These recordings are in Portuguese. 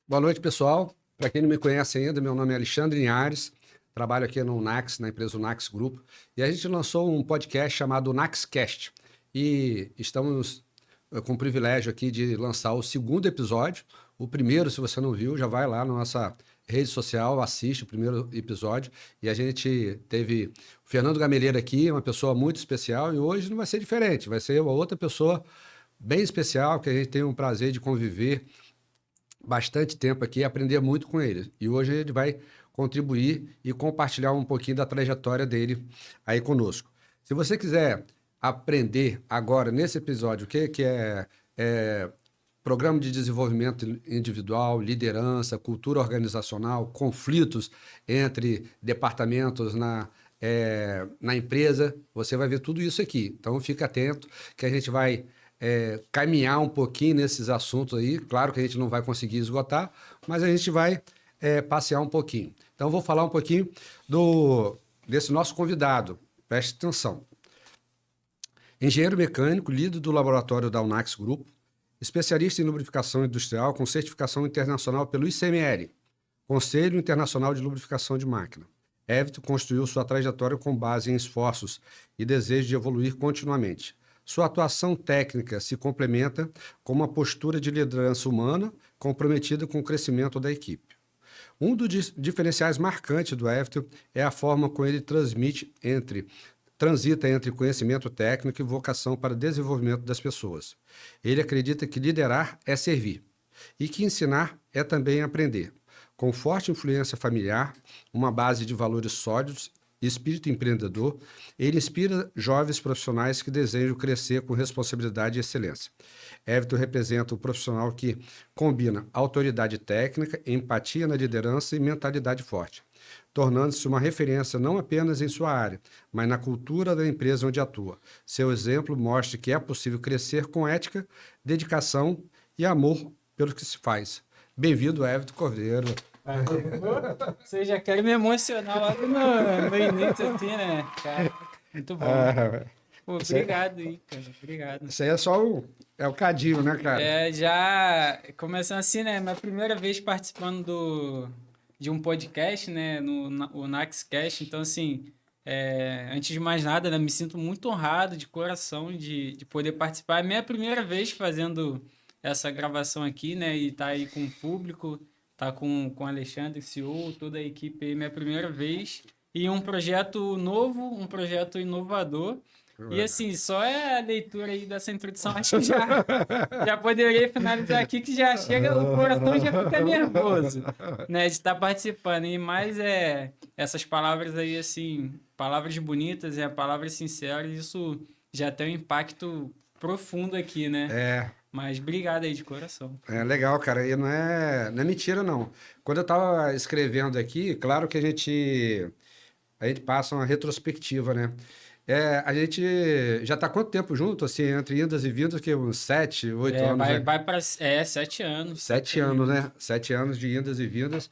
Boa noite, pessoal. Para quem não me conhece ainda, meu nome é Alexandre Linhares, trabalho aqui no Nax, na empresa Nax Group, e a gente lançou um podcast chamado Naxcast. E estamos com o privilégio aqui de lançar o segundo episódio. O primeiro, se você não viu, já vai lá na nossa rede social, assiste o primeiro episódio. E a gente teve o Fernando Gameleira aqui, uma pessoa muito especial, e hoje não vai ser diferente, vai ser uma outra pessoa bem especial, que a gente tem um prazer de conviver bastante tempo aqui e aprender muito com ele. E hoje ele vai contribuir e compartilhar um pouquinho da trajetória dele aí conosco. Se você quiser aprender agora, nesse episódio, o que é programa de desenvolvimento individual, liderança, cultura organizacional, conflitos entre departamentos na empresa, você vai ver tudo isso aqui. Então, fica atento que a gente vai caminhar um pouquinho nesses assuntos aí. Claro que a gente não vai conseguir esgotar, mas a gente vai passear um pouquinho. Então, vou falar um pouquinho desse nosso convidado. Preste atenção. Engenheiro mecânico, líder do laboratório da Unax Group, especialista em lubrificação industrial com certificação internacional pelo ICML, Conselho Internacional de Lubrificação de Máquina. Everton construiu sua trajetória com base em esforços e desejo de evoluir continuamente. Sua atuação técnica se complementa com uma postura de liderança humana comprometida com o crescimento da equipe. Um dos diferenciais marcantes do Everton é a forma como ele transita entre conhecimento técnico e vocação para o desenvolvimento das pessoas. Ele acredita que liderar é servir e que ensinar é também aprender. Com forte influência familiar, uma base de valores sólidos e espírito empreendedor, ele inspira jovens profissionais que desejam crescer com responsabilidade e excelência. Everton representa um profissional que combina autoridade técnica, empatia na liderança e mentalidade forte, tornando-se uma referência não apenas em sua área, mas na cultura da empresa onde atua. Seu exemplo mostra que é possível crescer com ética, dedicação e amor pelo que se faz. Bem-vindo, Everton Cordeiro. Você já quer me emocionar logo no início, assim, né? Cara, muito bom. Pô, obrigado aí, cara. Obrigado. Isso aí é só o cadinho, né, cara? Já começando assim, né? Minha primeira vez participando de um podcast, né? O Naxcast. Então, assim, antes de mais nada, né? Me sinto muito honrado de coração de poder participar. É minha primeira vez fazendo essa gravação aqui, né? E tá aí com o público, tá com o Alexandre, CEO, toda a equipe aí, minha primeira vez. E um projeto novo, um projeto inovador. E assim, só a leitura aí dessa introdução, acho que já poderia finalizar aqui, que já chega, o coração já fica nervoso, né, de estar participando. E mais essas palavras aí, assim, palavras bonitas, palavras sinceras, isso já tem um impacto profundo aqui, né? Mas obrigado aí de coração. É legal, cara. E não é mentira, não. Quando eu estava escrevendo aqui, claro que a gente passa uma retrospectiva, né? A gente já está quanto tempo junto, assim, entre indas e vindas, que uns 7, 8 anos, né? Vai para 7 anos. 7 anos, né? 7 anos de indas e vindas.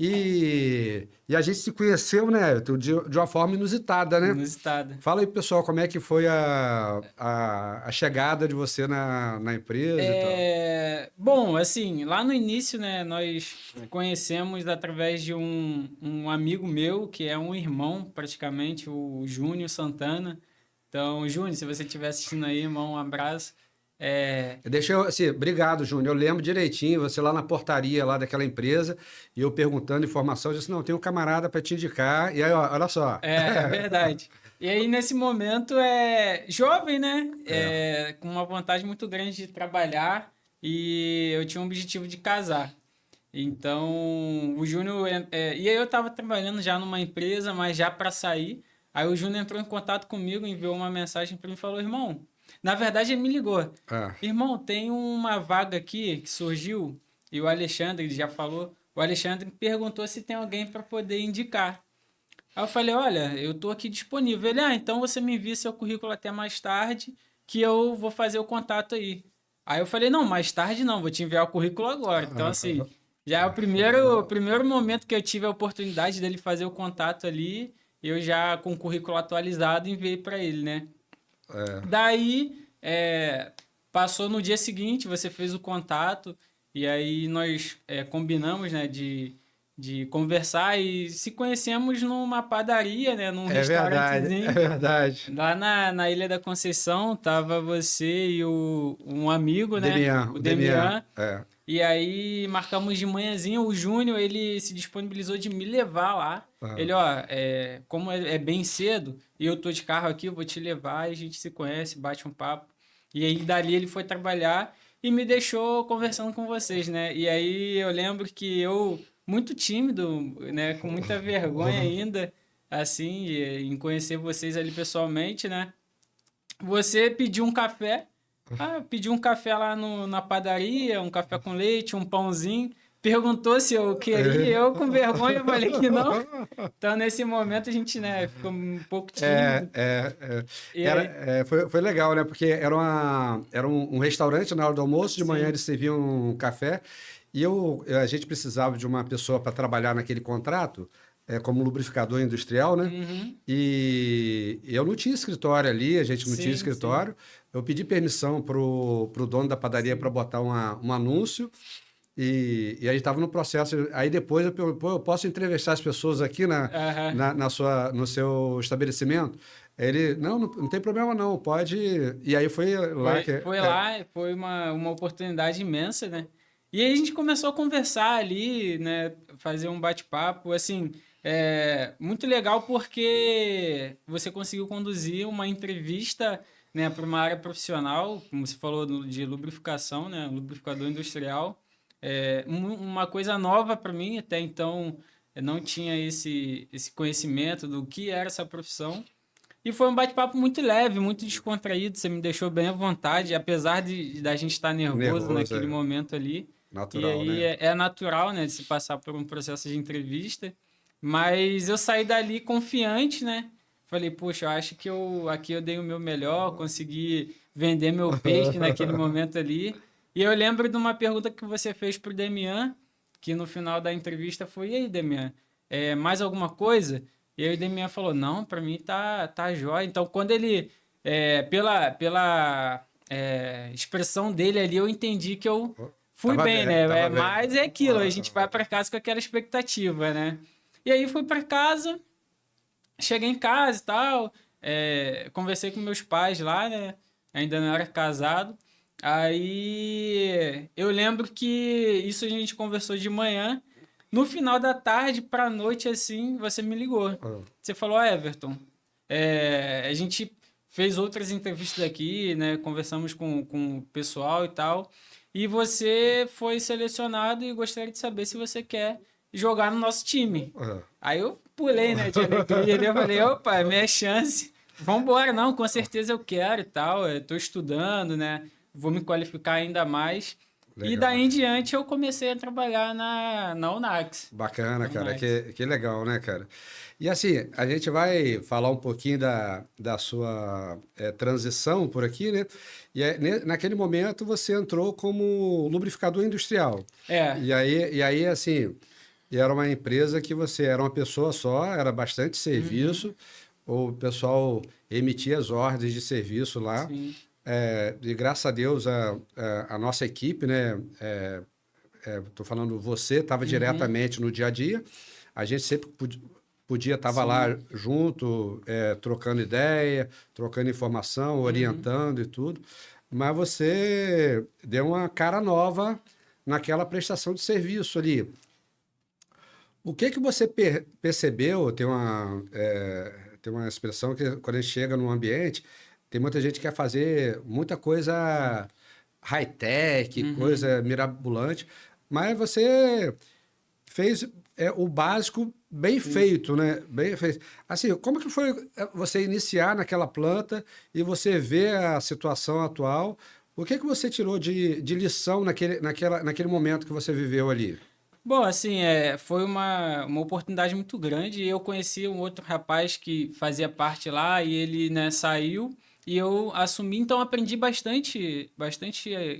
E a gente se conheceu, né, Everton, de uma forma inusitada, né? Inusitada. Fala aí, pessoal, como é que foi a chegada de você na empresa e tal. Bom, assim, lá no início, né, nós conhecemos através de um amigo meu, que é um irmão, praticamente, o Júnior Santana. Então, Júnior, se você estiver assistindo aí, irmão, um abraço. Deixa eu, assim, obrigado, Júnior. Eu lembro direitinho, você lá na portaria lá daquela empresa, e eu perguntando informação, eu disse, não, tem um camarada para te indicar, e aí, ó, olha só. É verdade. E aí, nesse momento, jovem, né? Com uma vontade muito grande de trabalhar, e eu tinha um objetivo de casar. Então, o Júnior. E aí, eu estava trabalhando já numa empresa, mas já para sair. Aí, o Júnior entrou em contato comigo, enviou uma mensagem para mim e falou: irmão, na verdade, ele me ligou. Ah, Irmão, tem uma vaga aqui que surgiu, e o Alexandre ele já falou. O Alexandre me perguntou se tem alguém para poder indicar. Aí eu falei, olha, eu tô aqui disponível. Ele, então você me envia seu currículo até mais tarde, que eu vou fazer o contato aí. Aí eu falei, não, mais tarde não, vou te enviar o currículo agora. Então, assim, já é o primeiro momento que eu tive a oportunidade dele fazer o contato ali, eu já com o currículo atualizado enviei para ele, né? Daí, passou no dia seguinte, você fez o contato, E aí nós combinamos, né, de conversar e se conhecemos numa padaria, né, num É verdade, é restaurantezinho. verdade. Lá na Ilha da Conceição, tava você e um amigo, né? O O Demian, Demian. é. E aí marcamos de manhãzinha. O Júnior, ele se disponibilizou de me levar lá. Ah, Ele, ó, como é bem cedo e eu tô de carro aqui, eu vou te levar e a gente se conhece, bate um papo. E aí dali ele foi trabalhar e me deixou conversando com vocês, né? E aí eu lembro que eu, muito tímido, né? Com muita vergonha ainda, assim, em conhecer vocês ali pessoalmente, né? Você pediu um café. Ah, eu pedi um café lá na padaria, um café com leite, um pãozinho. Perguntou se eu queria, eu com vergonha falei que não. Então, nesse momento, a gente, né, ficou um pouco É, tímido. é, é. E aí, Foi legal, né? Porque era um restaurante na hora do almoço, de manhã sim, eles serviam um café, e a gente precisava de uma pessoa para trabalhar naquele contrato, como lubrificador industrial, né? uhum, E eu não tinha escritório ali, a gente não tinha sim, sim, escritório. Eu pedi permissão pro dono da padaria para sim, botar um anúncio. E aí estava no processo. Aí depois eu perguntei, pô, eu posso entrevistar as pessoas aqui aham. no seu estabelecimento? Ele, não tem problema não, pode. E aí foi lá que. Foi lá, foi uma oportunidade imensa, né? E aí a gente começou a conversar ali, né? Fazer um bate-papo, assim, muito legal porque você conseguiu conduzir uma entrevista, né, para uma área profissional, como você falou de lubrificação, né? Lubrificador industrial. Uma coisa nova para mim, até então eu não tinha esse conhecimento do que era essa profissão. E foi um bate-papo muito leve, muito descontraído. Você me deixou bem à vontade, apesar de da gente estar nervoso Nervoso, naquele momento ali. E natural, aí né? é natural, né, de se passar por um processo de entrevista. Mas eu saí dali confiante, né? Falei, poxa, eu acho que aqui eu dei o meu melhor, consegui vender meu peixe naquele momento ali. E eu lembro de uma pergunta que você fez pro Demian, que no final da entrevista foi: e aí, Demian, mais alguma coisa? E aí o Demian falou: não, pra mim tá jóia. Então, quando ele, pela expressão dele ali, eu entendi que eu fui Tava bem, bem, né? tava bem. Mas é aquilo, a gente vai pra casa com aquela expectativa, né? E aí fui pra casa, cheguei em casa e tal, conversei com meus pais lá, né? Ainda não era casado. Aí eu lembro que isso a gente conversou de manhã. No final da tarde pra noite, assim, você me ligou. Ah, Você falou: Everton, a gente fez outras entrevistas aqui, né? Conversamos com o pessoal e tal. E você foi selecionado e gostaria de saber se você quer jogar no nosso time. ah. Aí eu pulei, né, de alegria. Eu falei: opa, é minha chance. Vambora, não, com certeza eu quero e tal. Eu tô estudando, né? Vou me qualificar ainda mais. E Legal, daí em cara. diante eu comecei a trabalhar na Unax. Bacana, Na cara. Unax. Que legal, né, cara? E assim, a gente vai falar um pouquinho da sua transição por aqui, né? Naquele momento você entrou como lubrificador industrial. É. E aí, assim, era uma empresa que você era uma pessoa só, era bastante Uhum, serviço, o pessoal emitia as ordens de serviço lá. sim. E graças a Deus a nossa equipe, né? Estou falando você, estava Uhum, diretamente no dia a dia. A gente sempre podia estar sim. lá junto, trocando ideia, trocando informação, Uhum. orientando e tudo. Mas você deu uma cara nova naquela prestação de serviço ali. O que que você percebeu? Tem uma expressão que quando a gente chega num ambiente, tem muita gente que quer fazer muita coisa high-tech, Uhum. coisa mirabolante, mas você fez o básico bem Sim. feito, né? Bem feito. Assim, como que foi você iniciar naquela planta e você ver a situação atual? O que que você tirou de lição naquele momento que você viveu ali? Bom, assim, foi uma oportunidade muito grande. Eu conheci um outro rapaz que fazia parte lá e ele, né, saiu e eu assumi. Então, aprendi bastante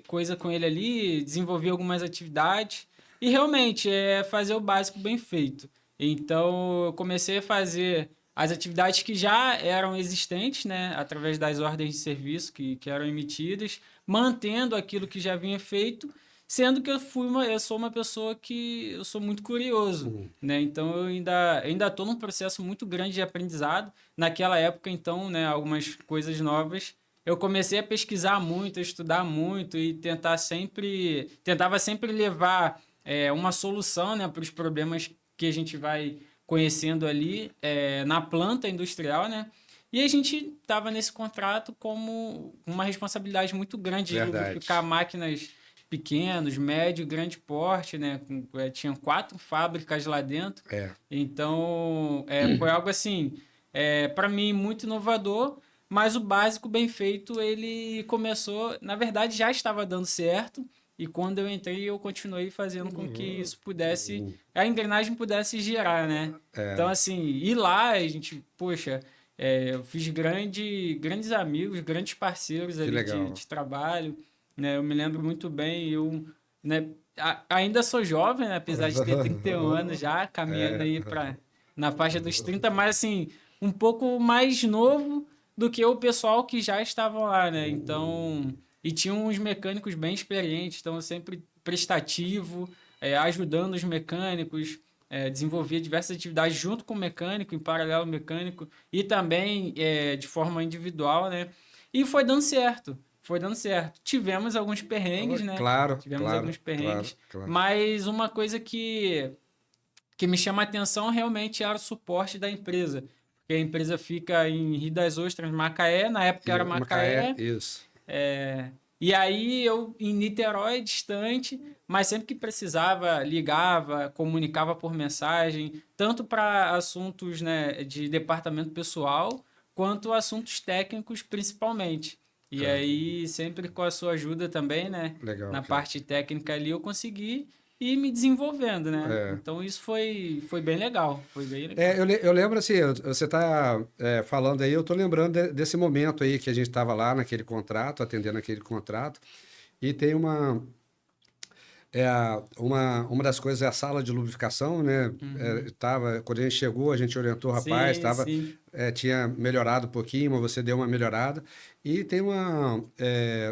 coisa com ele ali, desenvolvi algumas atividades e realmente fazer o básico bem feito. Então, eu comecei a fazer as atividades que já eram existentes, né, através das ordens de serviço que eram emitidas, mantendo aquilo que já vinha feito sendo que eu sou uma pessoa que eu sou muito curioso, né? Então eu ainda estou num processo muito grande de aprendizado. Naquela época, então, né, algumas coisas novas, eu comecei a pesquisar muito, a estudar muito e tentava sempre levar uma solução, né, para os problemas que a gente vai conhecendo ali na planta industrial, né? E a gente estava nesse contrato como uma responsabilidade muito grande de Verdade. lubrificar máquinas pequenos, médio e grande porte, né? Tinham 4 fábricas lá dentro. É. Então, foi algo assim, para mim, muito inovador, mas o básico bem feito, ele começou, na verdade, já estava dando certo. E quando eu entrei, eu continuei fazendo com que isso pudesse, a engrenagem pudesse girar, né? Então, assim, ir lá, a gente, poxa, eu fiz grandes amigos, grandes parceiros Que ali legal. de trabalho, né? Eu me lembro muito bem, né, ainda sou jovem, né? Apesar de ter 31 anos já, caminhando aí na faixa dos 30, mas assim, um pouco mais novo do que o pessoal que já estava lá, né? Então, e tinha uns mecânicos bem experientes, então eu sempre prestativo, ajudando os mecânicos, desenvolvia diversas atividades junto com o mecânico, em paralelo ao mecânico, e também de forma individual, né? E foi dando certo. Foi dando certo. Tivemos alguns perrengues, né? Claro, Tivemos claro, alguns claro, perrengues. claro. Mas uma coisa que me chama a atenção realmente era o suporte da empresa. Porque a empresa fica em Rio das Ostras, Macaé. Na época era Macaé, Macaé. isso. E aí eu em Niterói, distante, mas sempre que precisava, ligava, comunicava por mensagem, tanto para assuntos, né, de departamento pessoal, quanto assuntos técnicos principalmente. E É. aí, sempre com a sua ajuda também, né, Legal, na cara. parte técnica ali, eu consegui ir me desenvolvendo, né? É. Então isso foi bem legal, foi bem legal. Eu lembro assim, você está falando aí, eu estou lembrando desse momento aí que a gente estava lá naquele contrato, atendendo aquele contrato, e tem uma das coisas é a sala de lubrificação, né? Uhum. Quando a gente chegou, a gente orientou o rapaz, Sim, sim. tinha melhorado um pouquinho, mas você deu uma melhorada. E tem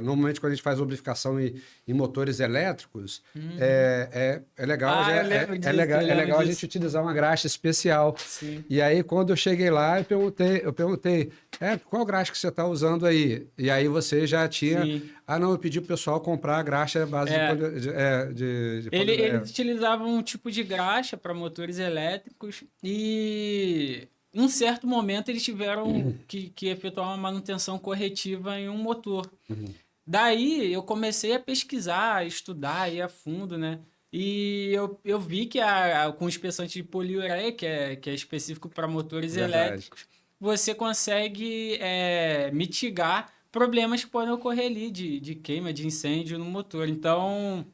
normalmente quando a gente faz lubrificação em motores elétricos, Uhum. é legal, Ah, eu lembro disso, é eu lembro legal a gente disso. utilizar uma graxa especial. Sim. E aí, quando eu cheguei lá, eu perguntei, qual graxa que você está usando aí? E aí você já tinha. Sim. Ah, não, eu pedi pro pessoal comprar a graxa à base É, de poliureia. eles utilizavam um tipo de graxa para motores elétricos e em um certo momento eles tiveram que efetuar uma manutenção corretiva em um motor. Daí eu comecei a pesquisar, a estudar, ir a fundo, né? E eu vi que com o espessante de poliureia, que é específico para motores Verdade. elétricos, você consegue mitigar problemas que podem ocorrer ali de queima, de incêndio no motor. Então,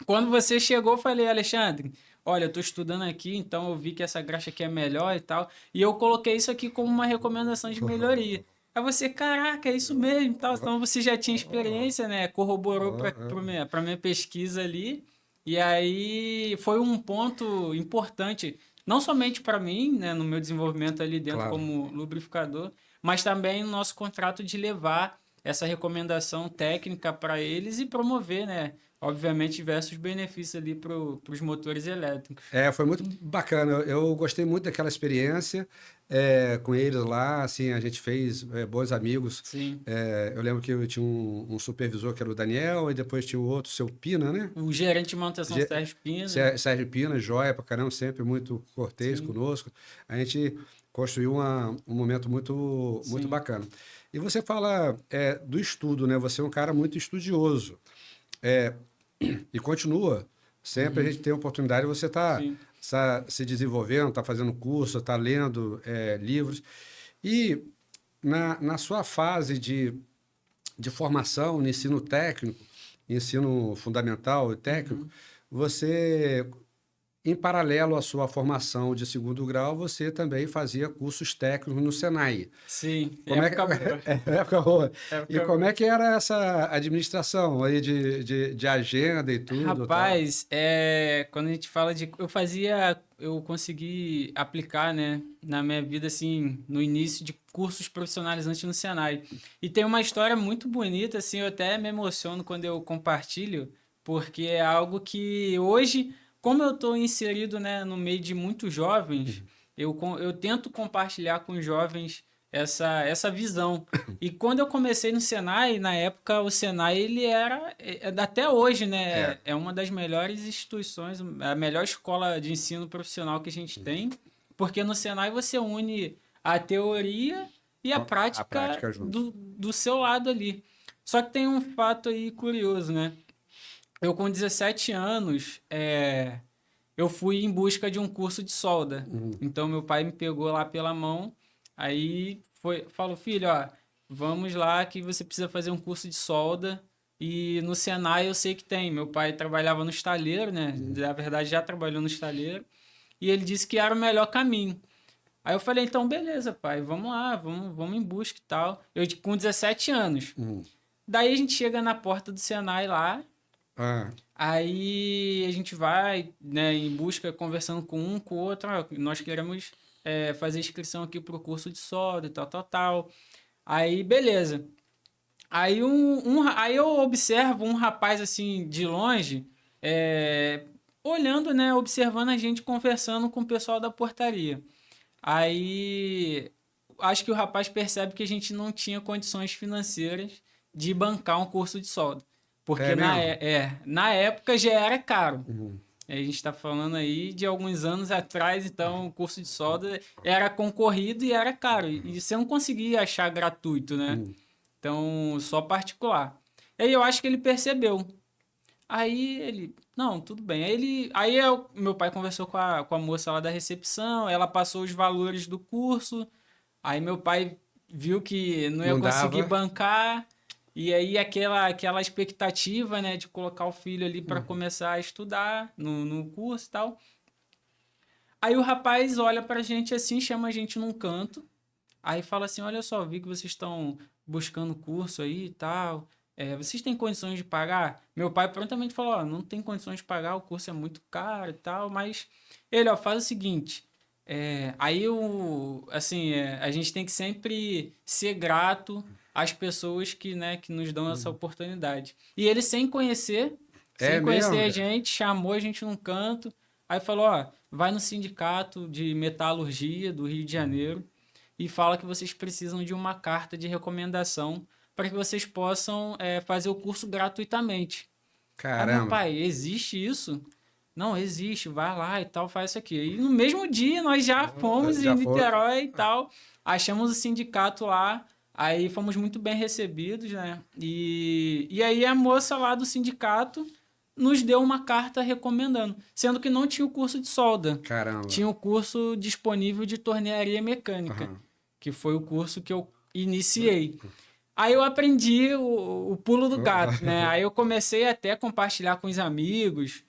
quando você chegou, eu falei, Alexandre, olha, eu estou estudando aqui, então eu vi que essa graxa aqui é melhor e tal, e eu coloquei isso aqui como uma recomendação de melhoria. Aí você, caraca, é isso mesmo, e tal. Então você já tinha experiência, né? Corroborou para minha pesquisa ali. E aí foi um ponto importante, não somente para mim, né, no meu desenvolvimento ali dentro Claro. como lubrificador, mas também no nosso contrato de levar essa recomendação técnica para eles e promover, né? Obviamente, diversos benefícios ali para os motores elétricos. Foi muito bacana. Eu gostei muito daquela experiência com eles lá. Assim, a gente fez bons amigos. Sim. Eu lembro que eu tinha um supervisor que era o Daniel, e depois tinha o outro, seu Pina, né? O gerente de manutenção Sérgio Pina. Sérgio Pina, joia pra caramba, sempre muito cortês Sim, conosco. A gente construiu um momento muito, muito sim, bacana. E você fala do estudo, né? Você é um cara muito estudioso. É, e continua. Sempre a gente tem a oportunidade, você está sim. se desenvolvendo, está fazendo curso, está lendo livros. E na sua fase de formação, no ensino técnico, ensino fundamental e técnico, Uhum. você, em paralelo à sua formação de segundo grau, você também fazia cursos técnicos no Senai. Sim, Como é que... época boa. época boa. E Época como boa. é que era essa administração aí de agenda e tudo, tal? Rapaz, quando a gente fala de. Eu consegui aplicar, né, na minha vida, assim, no início de cursos profissionalizantes no Senai. E tem uma história muito bonita, assim, eu até me emociono quando eu compartilho, porque é algo que hoje, como eu estou inserido, né, no meio de muitos jovens, eu tento compartilhar com os jovens essa visão. E quando eu comecei no Senai, na época o Senai ele até hoje, né, é uma das melhores instituições, a melhor escola de ensino profissional que a gente tem, porque no Senai você une a teoria e a prática do seu lado ali. Só que tem um fato aí curioso, né? Eu com 17 anos, eu fui em busca de um curso de solda. Então, meu pai me pegou lá pela mão, aí falou, filho, ó, vamos lá que você precisa fazer um curso de solda. E no Senai eu sei que tem. Meu pai trabalhava no estaleiro, né? Na verdade, já trabalhou no estaleiro. E ele disse que era o melhor caminho. Aí eu falei, então, beleza, pai, vamos lá, vamos em busca e tal. Eu com 17 anos. Daí a gente chega na porta do Senai lá, aí a gente vai, né, em busca, conversando com um, com o outro. Nós queremos fazer inscrição aqui pro curso de solda e tal, tal, tal. Aí, beleza. Aí, aí eu observo um rapaz, assim, de longe, olhando, né, observando a gente conversando com o pessoal da portaria. Aí, acho que o rapaz percebe que a gente não tinha condições financeiras de bancar um curso de solda. Porque na época já era caro. A gente está falando aí de alguns anos atrás, então o curso de solda era concorrido e era caro. E você não conseguia achar gratuito, né? Então, só particular. E aí eu acho que ele percebeu. Aí ele, não, tudo bem. Meu pai conversou com a moça lá da recepção, ela passou os valores do curso. Aí meu pai viu que não ia conseguir bancar. E aí aquela expectativa, né, de colocar o filho ali para começar a estudar no curso e tal. Aí o rapaz olha pra gente assim, chama a gente num canto. Aí fala assim, olha só, vi que vocês estão buscando curso aí e tal. Vocês têm condições de pagar? Meu pai prontamente falou, ó, não tem condições de pagar, o curso é muito caro e tal, mas ele, ó, faz o seguinte, a gente tem que sempre ser grato às pessoas que, né, que nos dão essa oportunidade. E ele sem conhecer a gente, chamou a gente num canto, aí falou, ó, vai no sindicato de metalurgia do Rio de Janeiro e fala que vocês precisam de uma carta de recomendação para que vocês possam fazer o curso gratuitamente. Caramba. Aí, meu pai, existe isso? Não, existe, vai lá e tal, faz isso aqui. E no mesmo dia nós já fomos em Niterói e tal, achamos o sindicato lá, aí fomos muito bem recebidos, né? E aí a moça lá do sindicato nos deu uma carta recomendando, sendo que não tinha o curso de solda. Caramba. Tinha o curso disponível de tornearia mecânica, que foi o curso que eu iniciei. Aí eu aprendi o pulo do gato, né? Aí eu comecei até a compartilhar com os amigos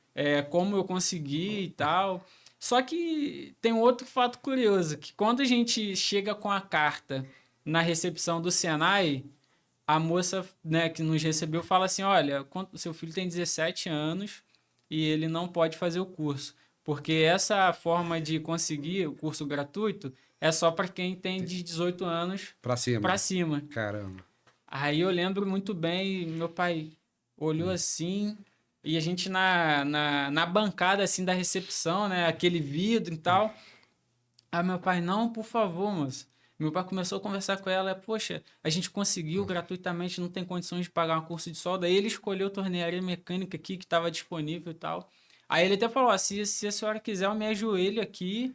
como eu consegui e tal. Só que tem um outro fato curioso, que quando a gente chega com a carta na recepção do Senai, a moça, né, que nos recebeu fala assim, olha, seu filho tem 17 anos e ele não pode fazer o curso, porque essa forma de conseguir o curso gratuito é só para quem tem de 18 anos para cima. Caramba. Aí eu lembro muito bem, meu pai olhou assim, e a gente na bancada assim da recepção, né, aquele vidro e tal. Aí meu pai, não, por favor, moça. Meu pai começou a conversar com ela, poxa, a gente conseguiu gratuitamente, não tem condições de pagar um curso de solda. Aí ele escolheu a tornearia mecânica aqui, que estava disponível e tal. Aí ele até falou, se a senhora quiser, eu me ajoelho aqui.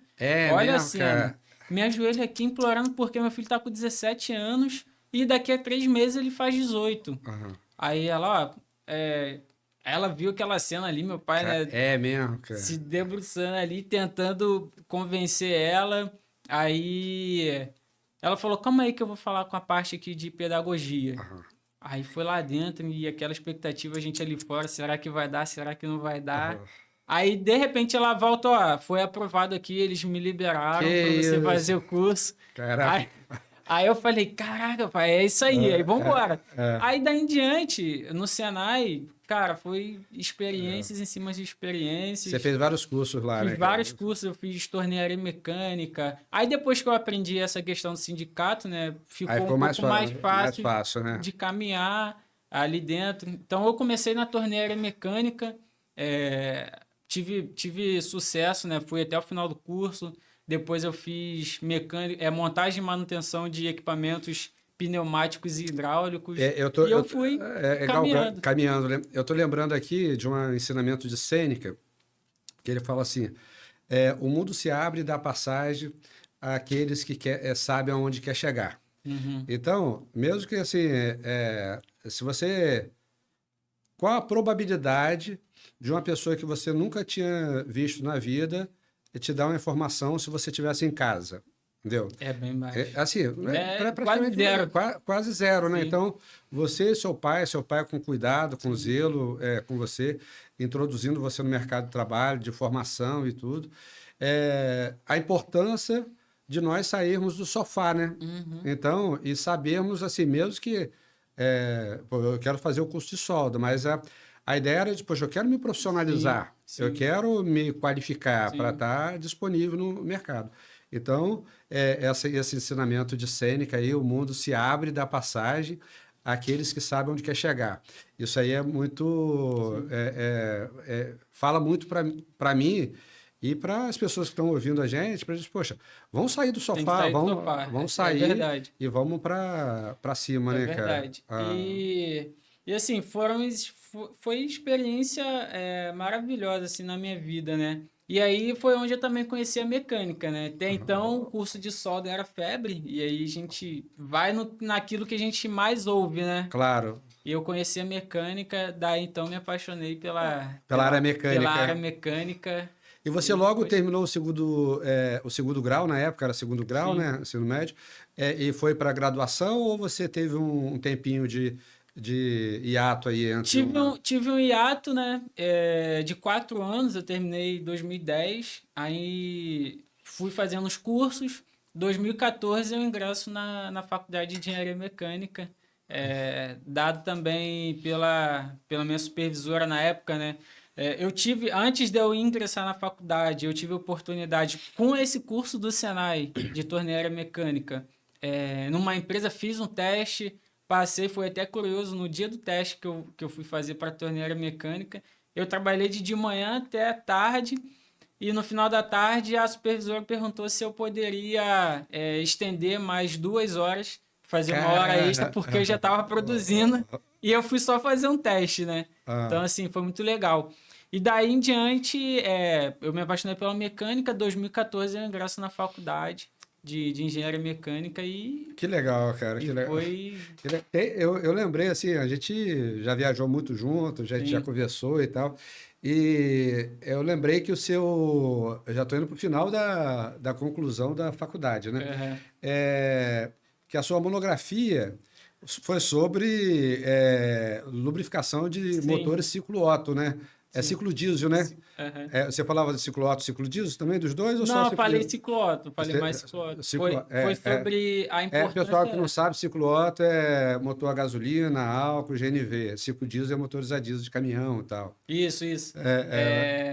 Olha a cena. Me ajoelho aqui implorando porque meu filho tá com 17 anos e daqui a 3 meses ele faz 18. Aí ela, ela viu aquela cena ali, meu pai, né? É mesmo, cara. Se debruçando ali, tentando convencer ela. Aí ela falou, calma aí que eu vou falar com a parte aqui de pedagogia. Aí foi lá dentro e aquela expectativa, a gente ali fora, será que vai dar, será que não vai dar? Aí, de repente, ela volta, ó, foi aprovado aqui, eles me liberaram para você fazer o curso. Caraca. Aí eu falei, caraca, pai, é isso aí, aí vambora. Aí daí em diante, no Senai, cara, foi experiências em cima de experiências. Você fez vários cursos lá, né? Fiz vários cursos, eu fiz tornearia mecânica. Aí depois que eu aprendi essa questão do sindicato, né, ficou um pouco mais fácil, né? de caminhar. ali dentro. Então, eu comecei na torneira mecânica, tive sucesso, né? Fui até o final do curso. Depois eu fiz montagem e manutenção de equipamentos pneumáticos e hidráulicos. E eu fui caminhando. Caminhando, né? Eu tô lembrando aqui de um ensinamento de Sêneca, que ele fala assim, o mundo se abre e dá passagem àqueles que sabem aonde quer chegar. Uhum. Então, mesmo que assim, se você... Qual a probabilidade de uma pessoa que você nunca tinha visto na vida te dar uma informação se você estivesse em casa? Entendeu? É bem baixo. Assim, Quase praticamente zero. quase zero, né? Sim. Então, você e seu pai com cuidado, com zelo, com você, introduzindo você no mercado de trabalho, de formação e tudo. A importância de nós sairmos do sofá, né? Uhum. Então, e sabermos assim, mesmo que pô, eu quero fazer o curso de solda, mas a ideia era de, poxa, eu quero me profissionalizar, Sim, eu sim. quero me qualificar para Sim. estar disponível no mercado. Então, esse ensinamento de Sêneca aí, o mundo se abre e dá passagem àqueles que sabem onde quer chegar. Isso aí é muito... fala muito para mim e para as pessoas que estão ouvindo a gente, para dizer, poxa, vamos sair do Tem que sofá, sair do sofá. vamos É sair verdade. e vamos para cima, É né, cara? verdade. E assim, foi experiência maravilhosa assim, na minha vida, né? E aí foi onde eu também conheci a mecânica, né? Até então o curso de solda era febre, e aí a gente vai naquilo que a gente mais ouve, né? Claro, E eu conheci a mecânica, daí então me apaixonei pela área pela área mecânica. mecânica. E você E logo depois. terminou o segundo grau, na época era segundo grau, Sim. né? Ensino médio, e foi para graduação ou você teve um tempinho de hiato aí entre uma. Tive um hiato, né? De 4 anos, eu terminei em 2010, aí fui fazendo os cursos. 2014 eu ingresso na Faculdade de Engenharia Mecânica, dado também pela minha supervisora na época, né? Antes de eu ingressar na faculdade, eu tive a oportunidade, com esse curso do Senai de torneira mecânica, numa empresa, fiz um teste. Passei, foi até curioso, no dia do teste que eu fui fazer para a torneira mecânica, eu trabalhei de manhã até tarde, e no final da tarde a supervisora perguntou se eu poderia estender mais 2 horas, fazer uma hora extra, Cara. porque eu já estava produzindo, e eu fui só fazer um teste, né? Então, assim, foi muito legal. E daí em diante, eu me apaixonei pela mecânica. 2014 eu ingresso na faculdade de engenharia mecânica Que legal, cara, e que legal. foi. Eu lembrei assim, a gente já viajou muito junto, já Sim. conversou e tal. E eu lembrei que eu já estou indo para o final da conclusão da faculdade, né? Aham. Que a sua monografia foi sobre lubrificação de Sim, motores ciclo Otto, né? É sim. ciclo diesel, né? Aham. Você falava de ciclo Otto, ciclo diesel também, dos dois ou só Não, eu ciclo falei diesel? cicloto, falei mais cicloto. Ciclo, Foi sobre a pessoal que não importância. sabe, ciclo Otto é motor a gasolina, álcool, GNV. Ciclo diesel é motores a diesel de caminhão e tal. Isso.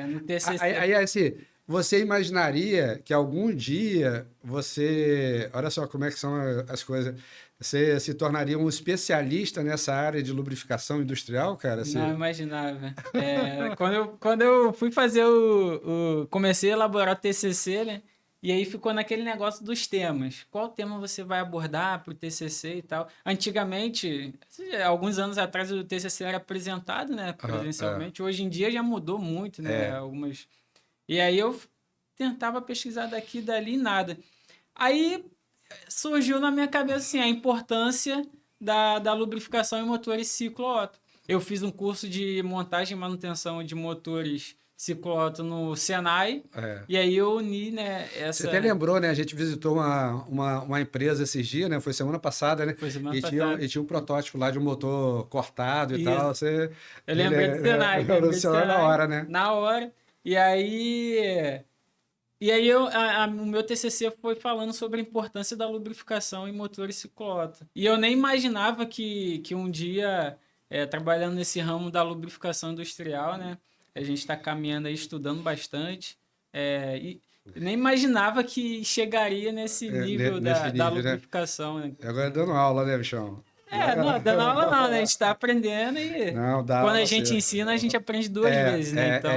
No TCC. Aí, assim, você imaginaria que algum dia você... Olha só como é que são as coisas. Você se tornaria um especialista nessa área de lubrificação industrial, cara? Não Assim, imaginava. Quando eu fui fazer comecei a elaborar o TCC, né? E aí ficou naquele negócio dos temas. Qual tema você vai abordar para o TCC e tal? Antigamente, alguns anos atrás, o TCC era apresentado, né, presencialmente. Hoje em dia já mudou muito, né? Algumas. E aí eu tentava pesquisar daqui, dali, nada. Aí surgiu na minha cabeça assim, a importância da lubrificação em motores ciclo Otto. Eu fiz um curso de montagem e manutenção de motores ciclo Otto no Senai, é. e aí eu uni, né, Você até essa... lembrou, né? A gente visitou uma empresa esses dias, né? Foi semana passada, né? Foi semana E passada. tinha um protótipo lá de um motor cortado e Isso. tal. Você Eu lembrei do Senai, lembrei do revolucionou na Senai, hora, né? na hora. E aí... o meu TCC foi falando sobre a importância da lubrificação em motores ciclo-Otto. E eu nem imaginava que um dia, trabalhando nesse ramo da lubrificação industrial, né, a gente está caminhando aí, estudando bastante, e nem imaginava que chegaria nesse nível Nesse da nível, né? lubrificação, né? E agora dando aula, né, bichão? Não, dando aula não, né? A gente tá aprendendo e Não, dá quando a aula gente sim. ensina, a gente aprende duas vezes, né? Então,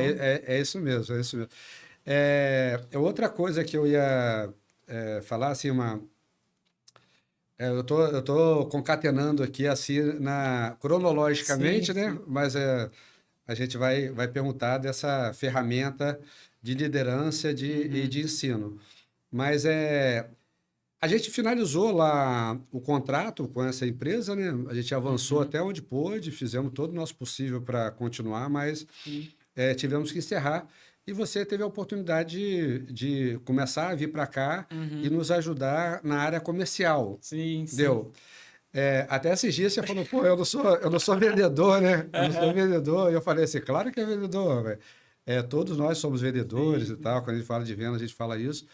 É isso mesmo, é isso mesmo. Outra coisa que eu ia falar, assim, eu tô concatenando aqui, assim, cronologicamente, sim, né? sim. Mas a gente vai perguntar dessa ferramenta de liderança e Uhum, de ensino. Mas a gente finalizou lá o contrato com essa empresa, né? A gente avançou uhum, até onde pôde, fizemos todo o nosso possível para continuar, mas sim, tivemos que encerrar. E você teve a oportunidade de começar a vir para cá e uhum, nos ajudar na área comercial. sim, sim. Deu. Até esses dias você falou, pô, eu não sou vendedor, né? Eu não sou Aham, vendedor. E eu falei assim, claro que é vendedor, velho. Todos nós somos vendedores e sim, tal. Quando a gente fala de venda, a gente fala isso.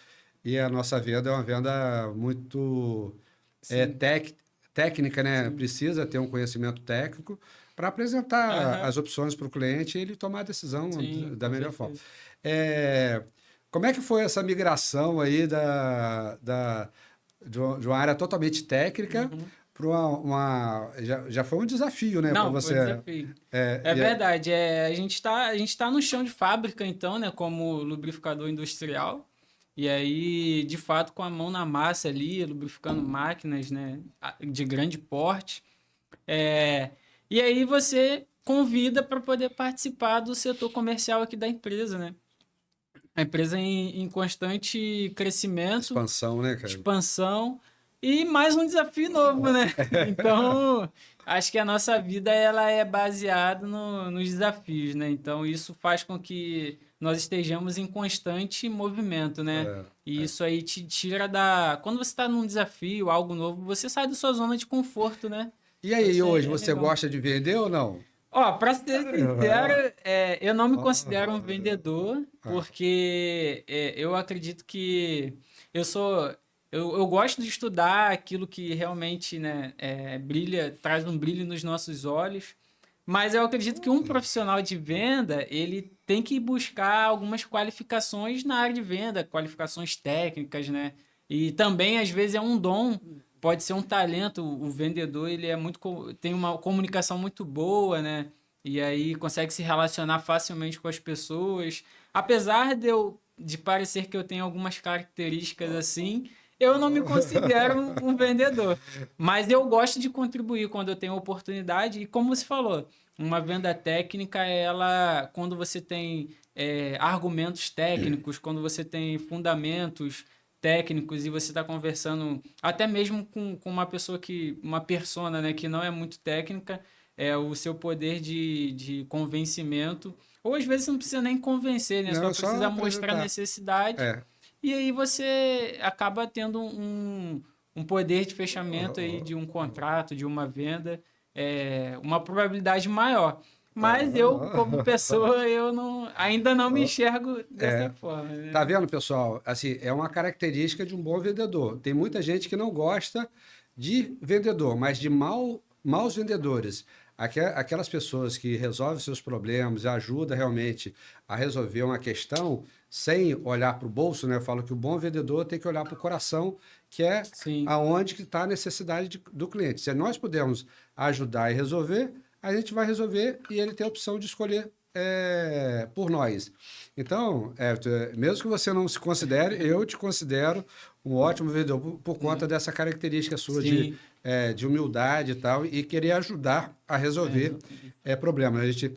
E a nossa venda é uma venda muito sim, tec, técnica, né? sim. Precisa ter um conhecimento técnico para apresentar Aham, as opções para o cliente e ele tomar a decisão sim, da com melhor forma. certeza. É, como é que foi essa migração aí de uma área totalmente técnica Uhum. para já foi um desafio, né, para Não, foi um você. desafio. É, É e é- verdade, a gente tá no chão de fábrica, então, né, como lubrificador industrial, e aí, de fato, com a mão na massa ali, lubrificando máquinas, né, de grande porte, é, e aí você convida para poder participar do setor comercial aqui da empresa, né? A empresa em constante crescimento, Expansão, né, cara? expansão e mais um desafio novo, né? Então, acho que a nossa vida ela é baseada nos desafios, né? Então, isso faz com que nós estejamos em constante movimento, né? É, E é. isso aí te tira da. Quando você está num desafio, algo novo, você sai da sua zona de conforto, né? E Então, aí, isso hoje, é você legal. gosta de vender ou não? Ó, pra ser sincero, eu não me considero um Ah, vendedor, ah, porque eu acredito que eu sou. Eu gosto de estudar aquilo que realmente, né, brilha, traz um brilho nos nossos olhos. Mas eu acredito que um profissional de venda, ele tem que buscar algumas qualificações na área de venda, qualificações técnicas, né? E também, às vezes, é um dom, pode ser um talento. O vendedor, ele é muito, tem uma comunicação muito boa, né? E aí consegue se relacionar facilmente com as pessoas. Apesar de parecer que eu tenho algumas características assim, eu não me considero um vendedor. Mas eu gosto de contribuir quando eu tenho oportunidade. E como você falou, uma venda técnica, ela, quando você tem argumentos técnicos, quando você tem fundamentos técnicos e você está conversando até mesmo com uma pessoa uma persona, né, que não é muito técnica, o seu poder de convencimento, ou às vezes você não precisa nem convencer, né, não, só é só precisa mostrar apresentar. necessidade É. e aí você acaba tendo um poder de fechamento aí de um contrato, de uma venda, uma probabilidade maior. Mas eu, como pessoa, eu não, ainda não me enxergo dessa É. forma, Tá né? vendo, pessoal? Assim, é uma característica de um bom vendedor. Tem muita gente que não gosta de vendedor, mas de maus vendedores. Aquelas pessoas que resolvem seus problemas e ajudam realmente a resolver uma questão sem olhar para o bolso, né? Eu falo que o bom vendedor tem que olhar para o coração, que é Sim, aonde que está a necessidade do cliente. Se nós pudermos ajudar e resolver, a gente vai resolver e ele tem a opção de escolher por nós. Então, mesmo que você não se considere, eu te considero um ótimo vendedor por conta né? dessa característica sua Sim, de humildade e tal, e querer ajudar a resolver exatamente. problemas. A gente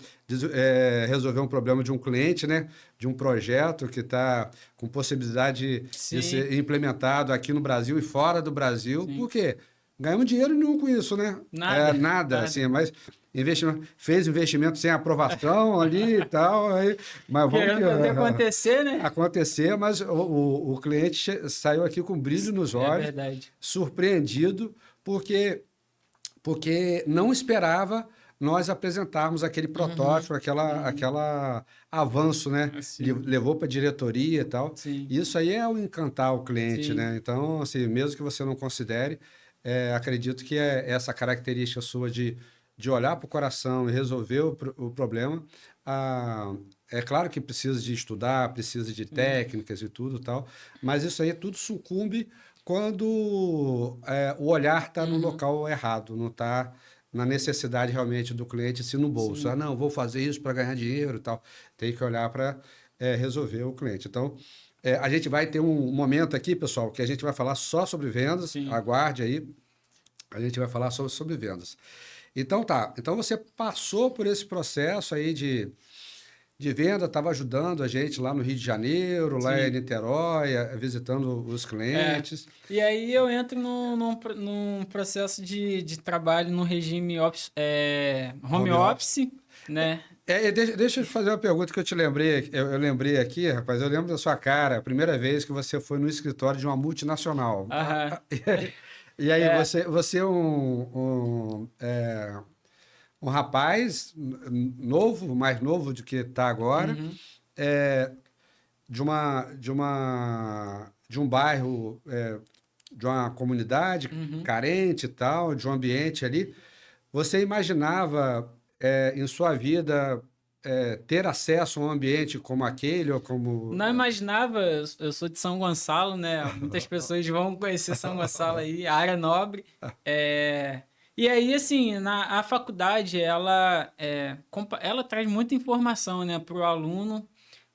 resolveu um problema de um cliente, né, de um projeto que está com possibilidade de Sim, ser implementado aqui no Brasil e fora do Brasil. sim. Por quê? Ganhamos dinheiro nenhum com isso, né? Nada, Nada, nada. assim, mas fez investimento sem aprovação ali e tal, mas vamos que Querendo fazer acontecer, né? acontecer, mas o cliente saiu aqui com brilho nos É olhos, verdade. surpreendido, porque não esperava nós apresentarmos aquele Uhum, protótipo, aquela, uhum. aquela avanço, né? Assim, Levou para a diretoria e tal. sim, Isso aí é o encantar o cliente, sim. né? Então, assim, mesmo que você não considere, acredito que é essa característica sua de olhar para o coração e resolver o problema. É claro que precisa de estudar, precisa de Sim. técnicas e tudo tal, mas isso aí tudo sucumbe quando o olhar está no local errado, não está na necessidade realmente do cliente, se no bolso. Sim. Ah, não, vou fazer isso para ganhar dinheiro e tal. Tem que olhar para resolver o cliente. Então, a gente vai ter um momento aqui, pessoal, que a gente vai falar só sobre vendas. Sim. Aguarde aí. A gente vai falar sobre vendas. Então, tá. Então, você passou por esse processo aí de venda, estava ajudando a gente lá no Rio de Janeiro, lá em Sim. Niterói, visitando os clientes. E aí eu entro num processo de trabalho no regime home office, né? Deixa eu te fazer uma pergunta que eu te lembrei. Eu lembrei aqui, rapaz, eu lembro da sua cara, a primeira vez que você foi no escritório de uma multinacional. Aham. E aí, É. você é um rapaz novo, mais novo do que está agora, Uhum. de um bairro, de uma comunidade Uhum. carente e tal, de um ambiente ali. Você imaginava, em sua vida, ter acesso a um ambiente como aquele ou como... Não imaginava, eu sou de São Gonçalo, né? Muitas pessoas vão conhecer São Gonçalo aí, a área nobre. E aí, assim, a faculdade, ela traz muita informação, né, para o aluno,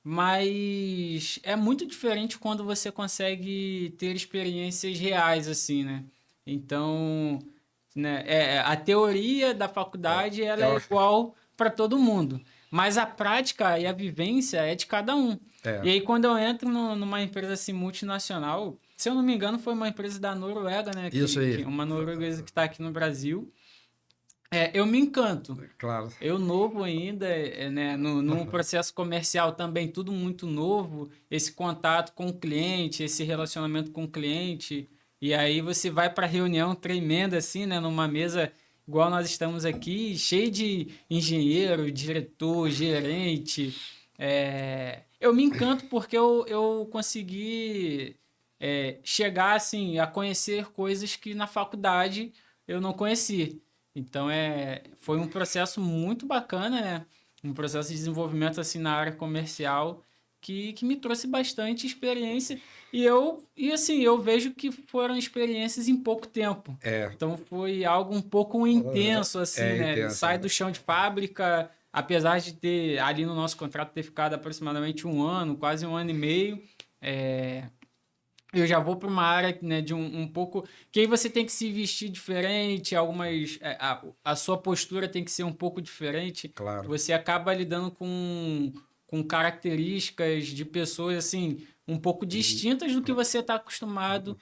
mas é muito diferente quando você consegue ter experiências reais, assim, né? Então, né, a teoria da faculdade, ela é É, igual para todo mundo, mas a prática e a vivência é de cada um. é, E aí, quando eu entro numa empresa assim multinacional, se eu não me engano, foi uma empresa da Noruega, né? isso aí, Uma norueguesa que está aqui no Brasil. Eu me encanto. claro. Eu novo ainda, né? No processo comercial também, tudo muito novo. Esse contato com o cliente, esse relacionamento com o cliente. E aí você vai para reunião tremenda, assim, né? Numa mesa igual nós estamos aqui, cheio de engenheiro, diretor, gerente. Eu me encanto porque eu consegui chegar assim a conhecer coisas que na faculdade eu não conheci. Então foi um processo muito bacana, né? Um processo de desenvolvimento assim na área comercial que me trouxe bastante experiência e assim eu vejo que foram experiências em pouco tempo. É, Então foi algo um pouco intenso assim, né? intenso. Sai do chão de fábrica, apesar de ter ali no nosso contrato ter ficado aproximadamente um ano, quase um ano e meio. É, eu já vou para uma área, né, de um pouco que aí você tem que se vestir diferente, a sua postura tem que ser um pouco diferente. Claro. Você acaba lidando com características de pessoas assim um pouco distintas do que você está acostumado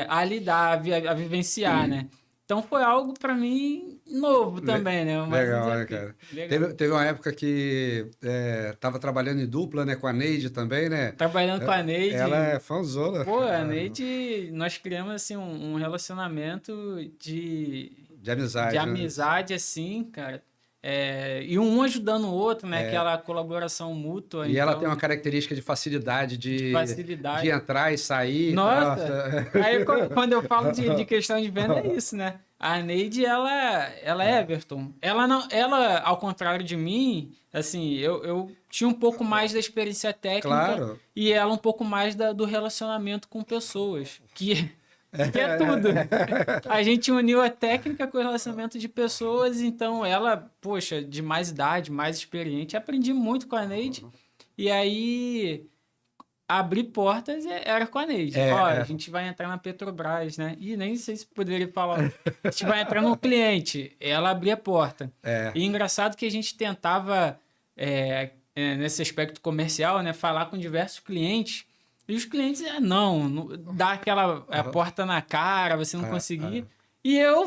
a lidar, a vivenciar, né? Então foi algo para mim novo também, né? Mais um Legal, né, desafio. cara? Legal. Teve uma época que estava trabalhando em dupla, né, com a Neide também, né? Trabalhando com a Ela Neide. é fãzona. Pô, a Neide, nós criamos assim um relacionamento De de amizade, né? amizade, assim, cara. E um ajudando o outro, né? Aquela colaboração mútua, E ela tem uma então, característica de facilidade de de facilidade. entrar e sair e tal. Nossa! Aí quando eu falo de questão de venda, é isso, né? A Neide, ela é Everton. Ela não, ela, ao contrário de mim, assim, eu tinha um pouco mais da experiência técnica Claro. e ela um pouco mais do relacionamento com pessoas, que é tudo. A gente uniu a técnica com o relacionamento de pessoas, então ela, poxa, de mais idade, mais experiente, aprendi muito com a Neide. E aí abrir portas era com a Neide. É, Ó, a é, gente vai entrar na Petrobras, né? E nem sei se poderia falar. A gente vai entrar no cliente. Ela abria a porta. é. E engraçado que a gente tentava, nesse aspecto comercial, né, falar com diversos clientes. E os clientes, não, dá aquela porta na cara, você não conseguia. E eu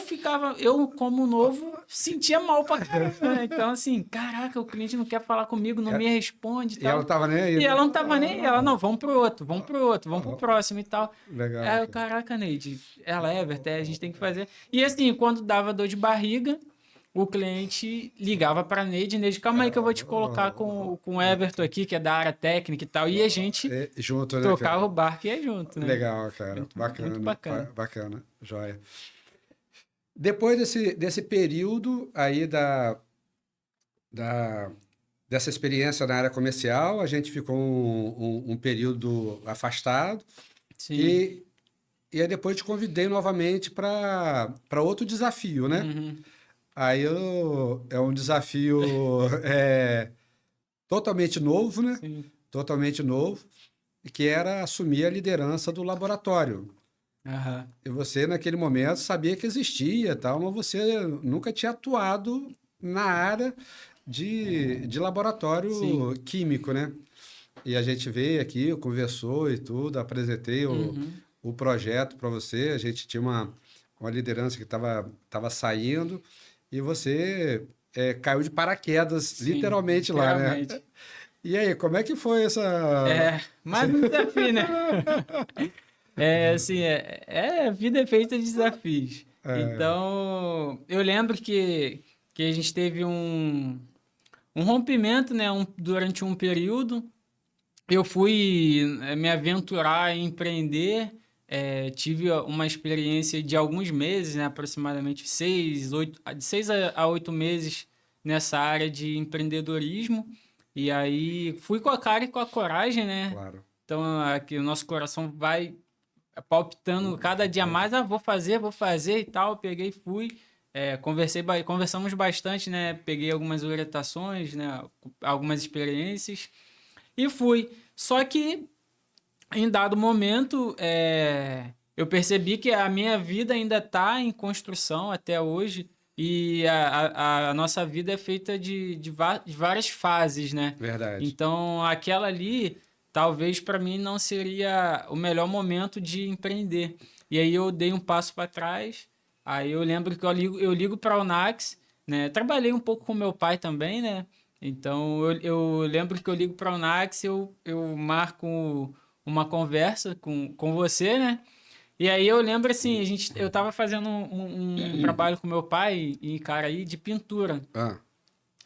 como novo, sentia mal pra caramba, né? Então, assim, caraca, o cliente não quer falar comigo, não me responde e E ela tal. tava nem aí, E né? ela não tava nem, ela, não, vamos pro outro, vamos pro outro, vamos pro próximo e tal. Legal, Aí eu, cara. caraca, Neide, ela é, Everton, a gente tem que fazer. E assim, quando dava dor de barriga, o cliente ligava pra Neide, calma aí que eu vou te colocar com o Everton aqui, que é da área técnica e tal. E a gente Junto, né, tocava cara? o barco e ia junto, né? Legal, cara. Muito Bacana, bacana. bacana. Joia. Depois desse período aí da, dessa experiência na área comercial, a gente ficou um período afastado Sim. e E aí depois te convidei novamente para outro desafio, né? Uhum. Aí é um desafio é, totalmente novo, né? Sim. Totalmente novo, que era assumir a liderança do laboratório. Aham. E você, naquele momento, sabia que existia, e tal, mas você nunca tinha atuado na área de Sim. laboratório químico, né? E a gente veio aqui, conversou e tudo, apresentei Uhum. o projeto para você. A gente tinha uma liderança que estava saindo e você caiu de paraquedas, Sim, literalmente lá, né? literalmente. E aí, como é que foi essa. É, mais um desafio, né? É, assim, a vida é feita de desafios. Então, eu lembro que a gente teve um rompimento, né, durante um período. Eu fui me aventurar em empreender, tive uma experiência de alguns meses, né, aproximadamente 6 a 8 meses nessa área de empreendedorismo. E aí fui com a cara e com a coragem, né? Claro. Então aqui o nosso coração vai palpitando cada dia mais, vou fazer e tal. Peguei e fui. Conversamos bastante, né? Peguei algumas orientações, né? Algumas experiências e fui. Só que em dado momento, eu percebi que a minha vida ainda está em construção até hoje e a nossa vida é feita de várias fases, né? Verdade. Então, aquela ali, talvez para mim não seria o melhor momento de empreender. E aí eu dei um passo para trás. Aí eu lembro que eu ligo para a Unax, né? Trabalhei um pouco com meu pai também, né? Então eu lembro que eu ligo para a Unax, eu marco uma conversa com você, né? E aí eu lembro assim, eu tava fazendo um trabalho com meu pai em Caraí de pintura. Ah,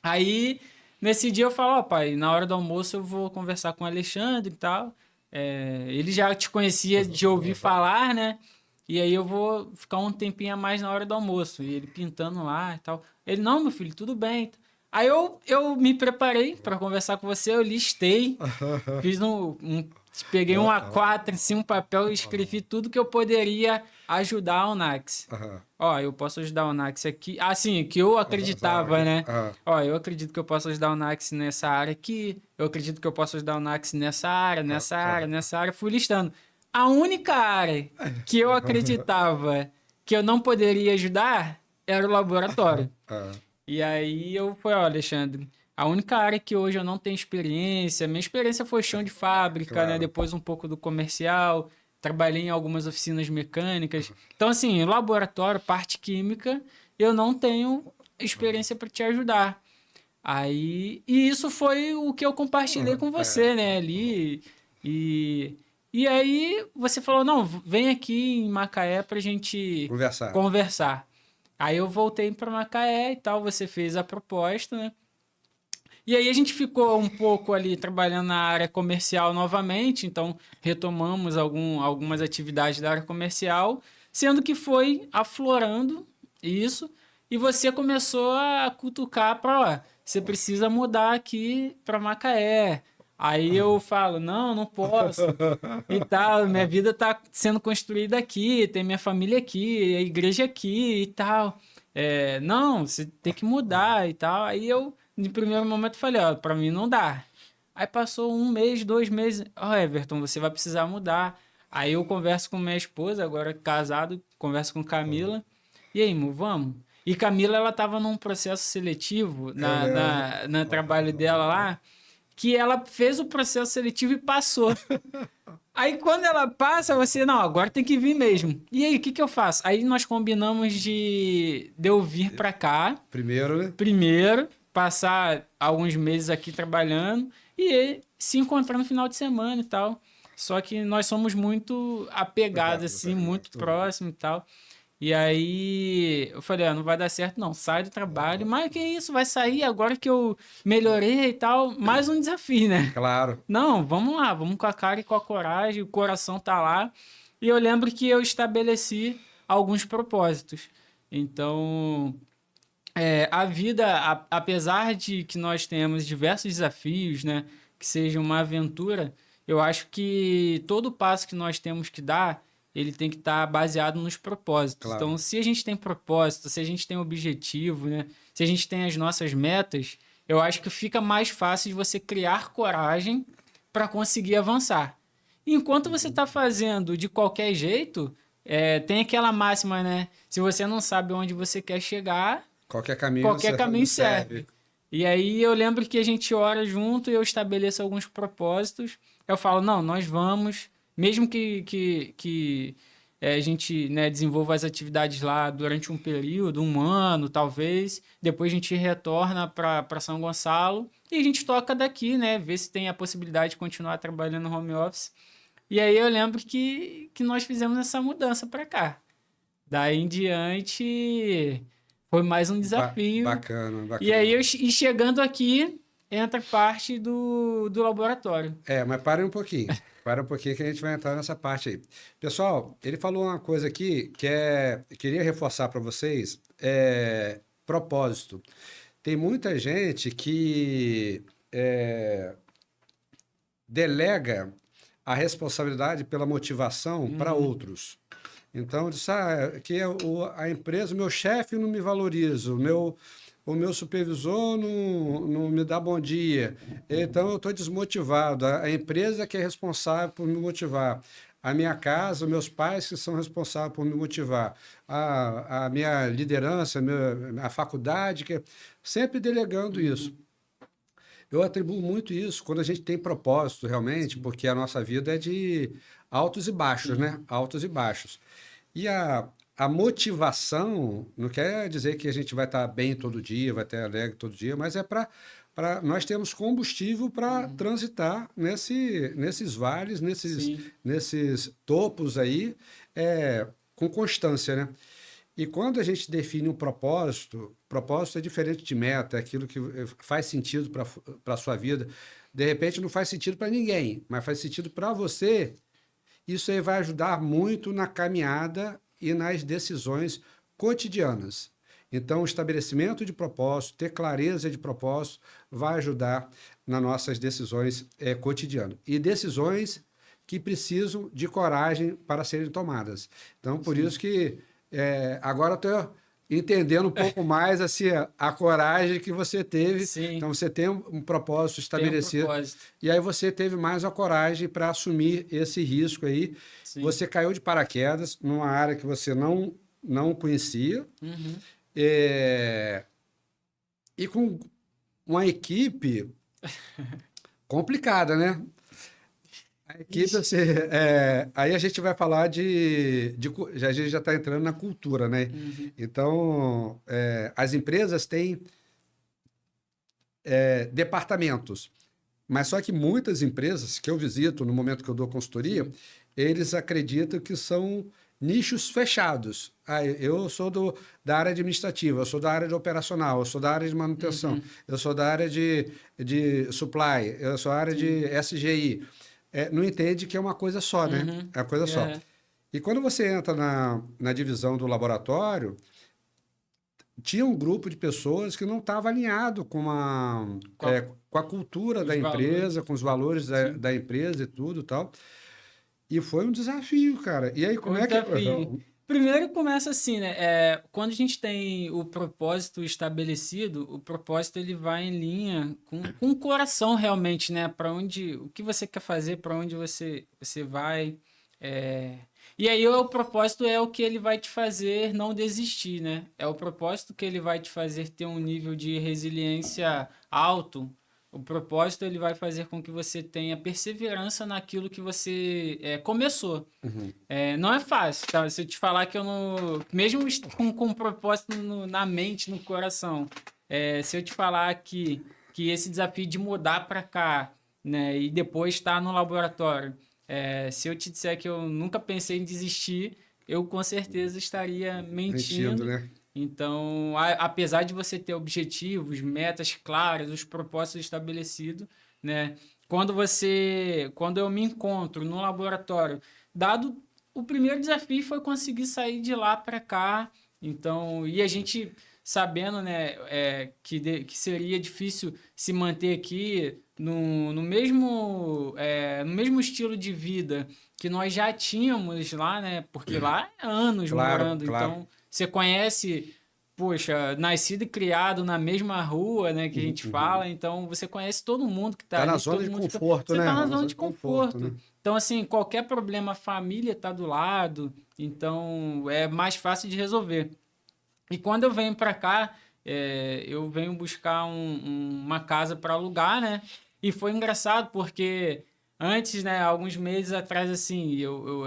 Aí nesse dia eu falo, ó pai, na hora do almoço eu vou conversar com o Alexandre e tal. Ele já te conhecia de ouvir falar, né? E aí eu vou ficar um tempinho a mais na hora do almoço. E ele pintando lá e tal. Ele, não, meu filho, tudo bem. Aí eu me preparei para conversar com você, eu listei, fiz peguei um A4, assim, um papel e escrevi tudo que eu poderia ajudar a Unax. aham. Ó, eu posso ajudar a Unax aqui. Assim, que eu acreditava, né? Ó, eu acredito que eu posso ajudar a Unax nessa área aqui. Eu acredito que eu posso ajudar a Unax nessa área, nessa área, nessa área. Fui listando. A única área que eu acreditava que eu não poderia ajudar era o laboratório. Ah, E aí eu falei, ó, Alexandre, a única área que hoje eu não tenho experiência, minha experiência foi chão de fábrica, né? claro. Depois um pouco do comercial, trabalhei em algumas oficinas mecânicas. Então, assim, laboratório, parte química, eu não tenho experiência para te ajudar. Aí, e isso foi o que eu compartilhei com você, né, ali. E, e aí você falou, não, vem aqui em Macaé pra gente Conversar. conversar. Aí eu voltei para Macaé e tal, você fez a proposta, né? E aí a gente ficou um pouco ali trabalhando na área comercial novamente, então retomamos algumas atividades da área comercial, sendo que foi aflorando isso, e você começou a cutucar para, ó, você precisa mudar aqui para Macaé. Aí eu falo, não, não posso. E tal, minha vida está sendo construída aqui, tem minha família aqui, a igreja aqui e tal. Não, você tem que mudar e tal. Aí eu, no primeiro momento, falei, ó, pra mim não dá. Aí passou um mês, 2 meses, ó, Everton, você vai precisar mudar. Aí eu converso com minha esposa, agora casado, converso com Camila. E aí, amor, vamos? E Camila, ela tava num processo seletivo Eu lembro. no trabalho dela lá, que ela fez o processo seletivo e passou. Aí quando ela passa, você, não, agora tem que vir mesmo. E aí, o que que eu faço? Aí nós combinamos de eu vir pra cá, Primeiro, né? primeiro, passar alguns meses aqui trabalhando e se encontrar no final de semana e tal. Só que nós somos muito apegados, assim, muito próximos e tal. E aí eu falei, não vai dar certo não, sai do trabalho. Mas que isso, vai sair agora que eu melhorei e tal. Mais um desafio, né? Claro. Não, vamos lá, vamos com a cara e com a coragem, o coração tá lá. E eu lembro que eu estabeleci alguns propósitos. Então, a vida, apesar de que nós tenhamos diversos desafios, né, que seja uma aventura, eu acho que todo passo que nós temos que dar ele tem que estar baseado nos propósitos. Claro. Então, se a gente tem propósito, se a gente tem objetivo, né? Se a gente tem as nossas metas, eu acho que fica mais fácil de você criar coragem para conseguir avançar. Enquanto você está fazendo de qualquer jeito, tem aquela máxima, né? Se você não sabe onde você quer chegar, Qualquer caminho, qualquer caminho serve. E aí eu lembro que a gente ora junto e eu estabeleço alguns propósitos. Eu falo, não, nós vamos, mesmo que a gente, né, desenvolva as atividades lá durante um período, um ano, talvez. Depois a gente retorna para São Gonçalo e a gente toca daqui, né? Ver se tem a possibilidade de continuar trabalhando no home office. E aí eu lembro que nós fizemos essa mudança para cá. Daí em diante foi mais um desafio. Bacana. E aí, e chegando aqui, entra parte do laboratório. Mas para um pouquinho. Para um pouquinho que a gente vai entrar nessa parte aí. Pessoal, ele falou uma coisa aqui que queria reforçar para vocês, propósito. Tem muita gente que delega a responsabilidade pela motivação para outros. Então, disse, que a empresa, o meu chefe não me valoriza, o meu supervisor não me dá bom dia, então eu estou desmotivado. A empresa que é responsável por me motivar. A minha casa, os meus pais que são responsáveis por me motivar. A minha liderança, a faculdade, sempre delegando isso. Eu atribuo muito isso quando a gente tem propósito, realmente, porque a nossa vida é de altos e baixos, né? Altos e baixos. E a motivação não quer dizer que a gente vai estar bem todo dia, vai estar alegre todo dia, mas é para nós termos combustível para transitar nesses vales, nesses topos aí, com constância, né? E quando a gente define um propósito é diferente de meta, é aquilo que faz sentido para a sua vida. De repente não faz sentido para ninguém, mas faz sentido para você. Isso aí vai ajudar muito na caminhada e nas decisões cotidianas. Então, o estabelecimento de propósito, ter clareza de propósito, vai ajudar nas nossas decisões cotidianas. E decisões que precisam de coragem para serem tomadas. Então, por isso que agora eu estou entendendo um pouco mais assim, a coragem que você teve. Sim. Então, você tem um propósito estabelecido. E aí você teve mais a coragem para assumir esse risco aí. Sim. Você caiu de paraquedas numa área que você não conhecia. E com uma equipe complicada, né? A equipe, assim, aí a gente vai falar a gente já está entrando na cultura, né? Então, as empresas têm departamentos, mas só que muitas empresas que eu visito no momento que eu dou consultoria, eles acreditam que são nichos fechados. Eu sou da área administrativa, eu sou da área de operacional, eu sou da área de manutenção, eu sou da área de supply, eu sou da área de SGI. Não entende que é uma coisa só, né? É uma coisa só. E quando você entra na divisão do laboratório, tinha um grupo de pessoas que não estava alinhado com a cultura da empresa, com os valores da empresa e tudo e tal. E foi um desafio, cara. E aí, como é que... Primeiro começa assim, né? Quando a gente tem o propósito estabelecido, o propósito ele vai em linha com o coração realmente, né? Para onde, o que você quer fazer, para onde você vai. E aí o propósito é o que ele vai te fazer não desistir, né? É o propósito que ele vai te fazer ter um nível de resiliência alto. O propósito ele vai fazer com que você tenha perseverança naquilo que você começou. Não é fácil, tá? Se eu te falar que eu não... Mesmo com um propósito na mente, no coração, se eu te falar que esse desafio de mudar para cá, né, e depois estar no laboratório, se eu te disser que eu nunca pensei em desistir, eu com certeza estaria mentindo, né? Então, apesar de você ter objetivos, metas claras, os propósitos estabelecidos, né? Quando eu me encontro no laboratório, dado o primeiro desafio foi conseguir sair de lá para cá. Então, e a gente sabendo, né, que seria difícil se manter aqui no mesmo estilo de vida que nós já tínhamos lá, né? Porque lá é anos Claro, morando, claro. então você conhece, poxa, nascido e criado na mesma rua, né, que a gente fala, então você conhece todo mundo que tá Tá na ali, zona todo de mundo conforto, você né? tá na Na zona de conforto. né? Então, assim, qualquer problema, a família tá do lado, então é mais fácil de resolver. E quando eu venho para cá, eu venho buscar uma casa para alugar, né? E foi engraçado porque antes, né, alguns meses atrás, assim,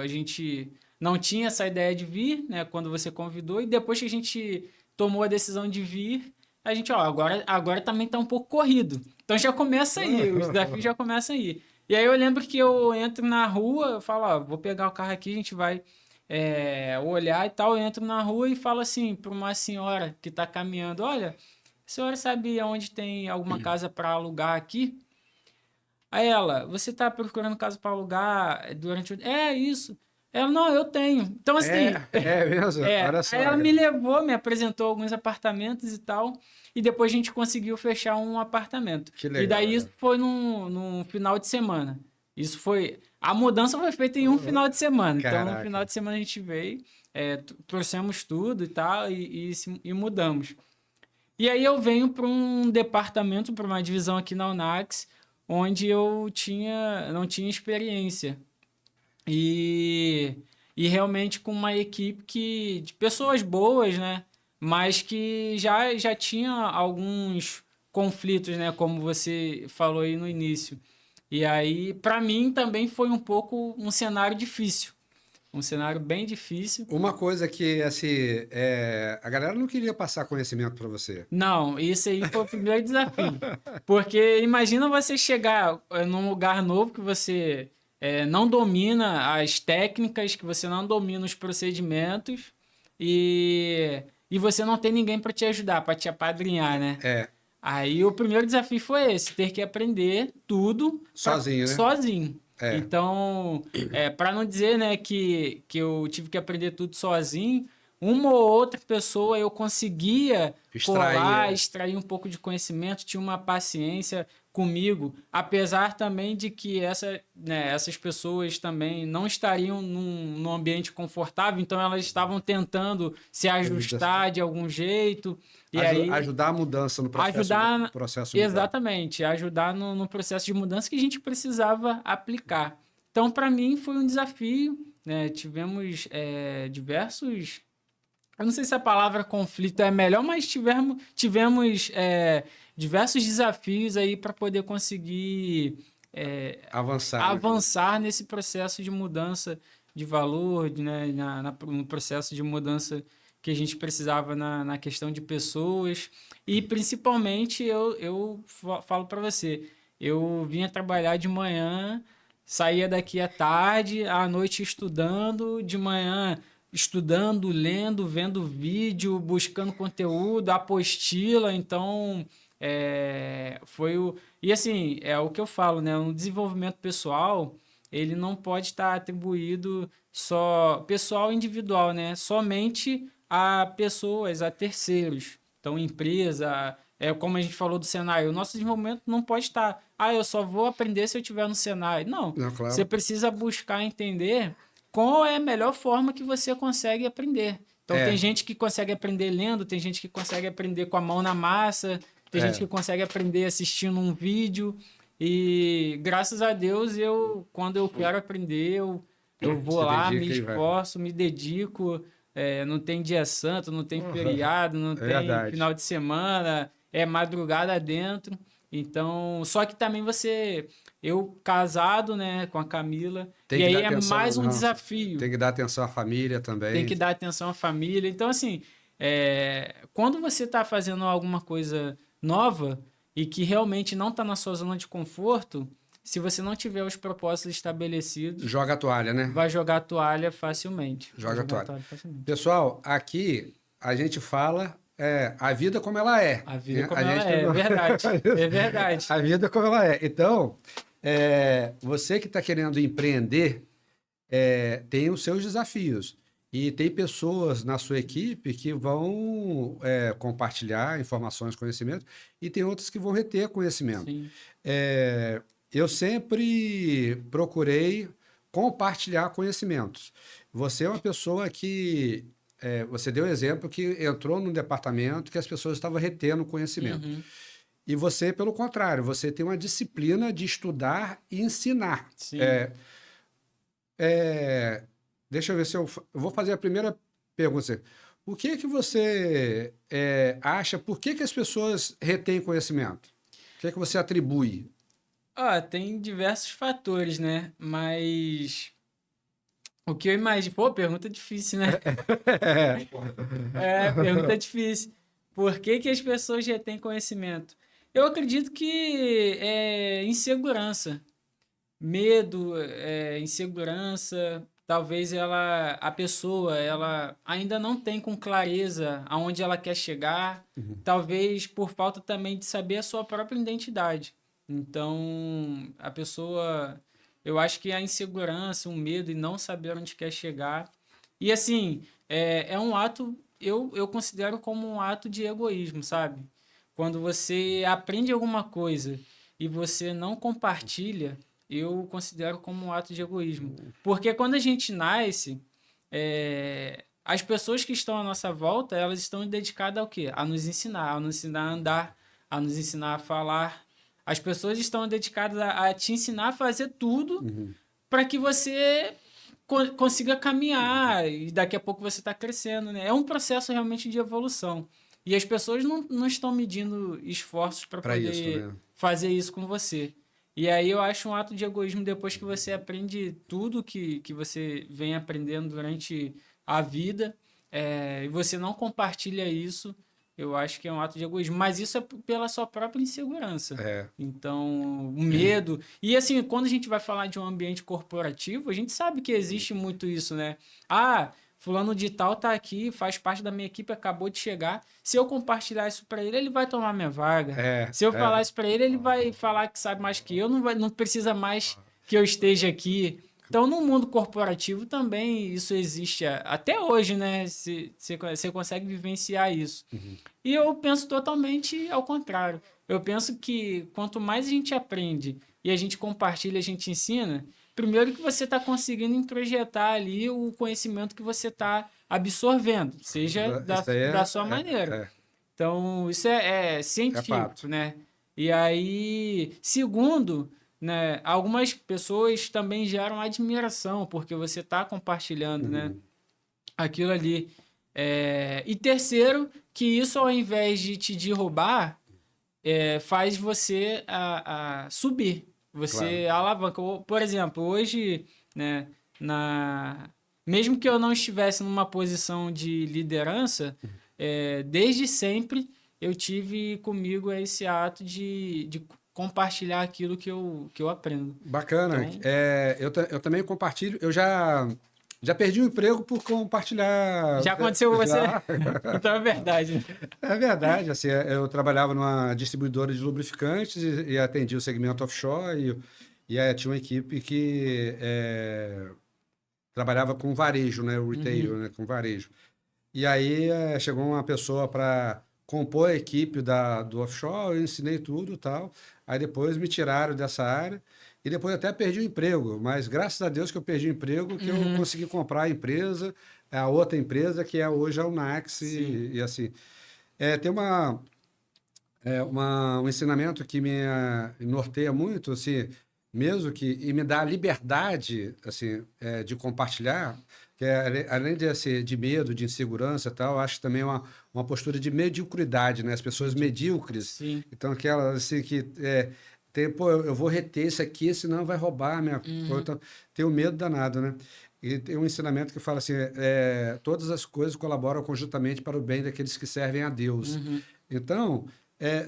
a gente não tinha essa ideia de vir, né? Quando você convidou, e depois que a gente tomou a decisão de vir, a gente, ó, agora também tá um pouco corrido. Então já começa aí, os desafios já começam aí. E aí eu lembro que eu entro na rua, eu falo, ó, vou pegar o carro aqui, a gente vai olhar e tal, eu entro na rua e falo assim para uma senhora que está caminhando, olha, a senhora sabe onde tem alguma casa para alugar aqui? Aí ela, você está procurando casa para alugar durante o... É isso. Ela, não, eu tenho. Então, assim, É mesmo? Olha aí só. ela me levou, me apresentou alguns apartamentos e tal, e depois a gente conseguiu fechar um apartamento. Que E legal, daí isso cara. foi num final de semana. Isso foi. A mudança foi feita em um final de semana. Então, no final Caraca. de semana a gente veio, trouxemos tudo e tal, e mudamos. E aí eu venho para um departamento, para uma divisão aqui na Unax, onde eu não tinha experiência. E, e realmente com uma equipe de pessoas boas, né? Mas que já tinha alguns conflitos, né? Como você falou aí no início. E aí, para mim, também foi um pouco um cenário difícil. Um cenário bem difícil. Uma coisa que, assim, a galera não queria passar conhecimento para você. Não, isso aí foi o primeiro desafio. Porque imagina você chegar num lugar novo que você não domina as técnicas, que você não domina os procedimentos e você não tem ninguém para te ajudar, para te apadrinhar, né? É, Aí o primeiro desafio foi esse, ter que aprender tudo sozinho, né? sozinho. É. Então, para não dizer, né, que eu tive que aprender tudo sozinho, uma ou outra pessoa eu conseguia colar, Extrair. extrair um pouco de conhecimento, tinha uma paciência comigo, apesar também de que essas pessoas também não estariam num ambiente confortável, então elas estavam tentando se ajustar de algum jeito, e aí Ajudar a mudança no ajudar, processo mudar. exatamente, ajudar no processo de mudança que a gente precisava aplicar. Então, para mim, foi um desafio, né? Tivemos diversos. Eu não sei se a palavra conflito é melhor, mas tivemos diversos desafios aí para poder conseguir Avançar, né? avançar nesse processo de mudança de valor, né, no processo de mudança que a gente precisava na questão de pessoas. E principalmente eu falo para você, eu vinha trabalhar de manhã, saía daqui à tarde, à noite estudando, de manhã estudando, lendo, vendo vídeo, buscando conteúdo, apostila, então foi o. E assim, é o que eu falo, né? Um desenvolvimento pessoal, ele não pode estar atribuído só pessoal individual, né? Somente a pessoas, a terceiros. Então, empresa, como a gente falou do Senai, o nosso desenvolvimento não pode estar, eu só vou aprender se eu estiver no Senai. Não, Não, claro. você precisa buscar entender qual é a melhor forma que você consegue aprender. Então, tem gente que consegue aprender lendo, tem gente que consegue aprender com a mão na massa, tem gente que consegue aprender assistindo um vídeo. E graças a Deus, quando eu quero aprender, eu vou Se lá, me dedica e vai. esforço, me dedico. Não tem dia santo, não tem feriado, não É tem verdade. final de semana, é madrugada dentro. Então, só que também eu casado, né, com a Camila, Tem e que aí dar é atenção, mais um não, desafio. tem que dar atenção à família Tem também. que dar atenção à família. Então, assim, quando você está fazendo alguma coisa nova e que realmente não está na sua zona de conforto, se você não tiver os propósitos estabelecidos, Joga a toalha, né? vai jogar a toalha facilmente. Vai Joga a jogar a toalha. toalha facilmente. Pessoal, aqui a gente fala a vida como ela é. A vida Né? como ela é verdade. É verdade. A vida como ela é. Então, você que está querendo empreender, tem os seus desafios. E tem pessoas na sua equipe que vão compartilhar informações, conhecimento, e tem outras que vão reter conhecimento. Sim. Eu sempre procurei compartilhar conhecimentos. Você é uma pessoa que... você deu exemplo que entrou num departamento que as pessoas estavam retendo conhecimento. Uhum. E você, pelo contrário, você tem uma disciplina de estudar e ensinar. Sim. Deixa eu ver se eu vou fazer a primeira pergunta. O que que você acha, por que que as pessoas retêm conhecimento? O que que você atribui? Tem diversos fatores, né? Mas o que eu imagino... Pô, pergunta difícil, né? Pergunta difícil. Por que que as pessoas retêm conhecimento? Eu acredito que é insegurança. Medo, insegurança. Talvez a pessoa, ela ainda não tem com clareza aonde ela quer chegar. Talvez por falta também de saber a sua própria identidade. Então, a pessoa, eu acho que a insegurança, o medo e não saber onde quer chegar. E assim, é um ato, eu considero como um ato de egoísmo, sabe? Quando você aprende alguma coisa e você não compartilha, eu considero como um ato de egoísmo. Porque quando a gente nasce, as pessoas que estão à nossa volta, elas estão dedicadas ao quê? A nos ensinar a andar, a nos ensinar a falar. As pessoas estão dedicadas a te ensinar a fazer tudo para que você consiga caminhar e daqui a pouco você está crescendo, né? É um processo realmente de evolução. E as pessoas não estão medindo esforços para Para poder isso, né? fazer isso com você. E aí eu acho um ato de egoísmo depois que você aprende tudo que você vem aprendendo durante a vida, e você não compartilha isso, eu acho que é um ato de egoísmo. Mas isso é pela sua própria insegurança. Então, o medo. E assim, quando a gente vai falar de um ambiente corporativo, a gente sabe que existe muito isso, né? Fulano de tal tá aqui, faz parte da minha equipe, acabou de chegar. Se eu compartilhar isso para ele, ele vai tomar minha vaga. Se eu falar isso para ele, ele vai falar que sabe mais que eu, não precisa mais que eu esteja aqui. Então, no mundo corporativo também isso existe até hoje, né? Você consegue vivenciar isso. E eu penso totalmente ao contrário. Eu penso que quanto mais a gente aprende e a gente compartilha, a gente ensina, primeiro que você está conseguindo introjetar ali o conhecimento que você está absorvendo, seja Isso aí da sua maneira. Então, isso é científico, né? E aí, segundo, né, algumas pessoas também geram admiração, porque você está compartilhando, né, aquilo ali. E terceiro, que isso ao invés de te derrubar, faz você subir. Você alavanca. Por exemplo, hoje, né, mesmo que eu não estivesse numa posição de liderança, desde sempre eu tive comigo esse ato de compartilhar aquilo que eu aprendo. Bacana. Então, Eu também compartilho. Eu já perdi o emprego por compartilhar. já aconteceu com você? Já. Então é verdade. É verdade. Assim, eu trabalhava numa distribuidora de lubrificantes e atendia o segmento offshore e tinha uma equipe que trabalhava com varejo, né? O retail, né? Com varejo. E aí chegou uma pessoa para compor a equipe do offshore, eu ensinei tudo e tal. Aí depois me tiraram dessa área e depois até perdi o emprego. Mas graças a Deus que eu perdi o emprego, que eu consegui comprar a empresa, a outra empresa, que é hoje a Unax. E assim, tem um ensinamento que me norteia muito, assim, mesmo e me dá a liberdade, assim, de compartilhar, que além de medo, de insegurança e tal, acho também uma postura de mediocridade, né? As pessoas medíocres, Sim. então aquelas assim que eu vou reter isso aqui, senão vai roubar a minha... Então, tem um medo danado, né? E tem um ensinamento que fala assim, todas as coisas colaboram conjuntamente para o bem daqueles que servem a Deus. Então,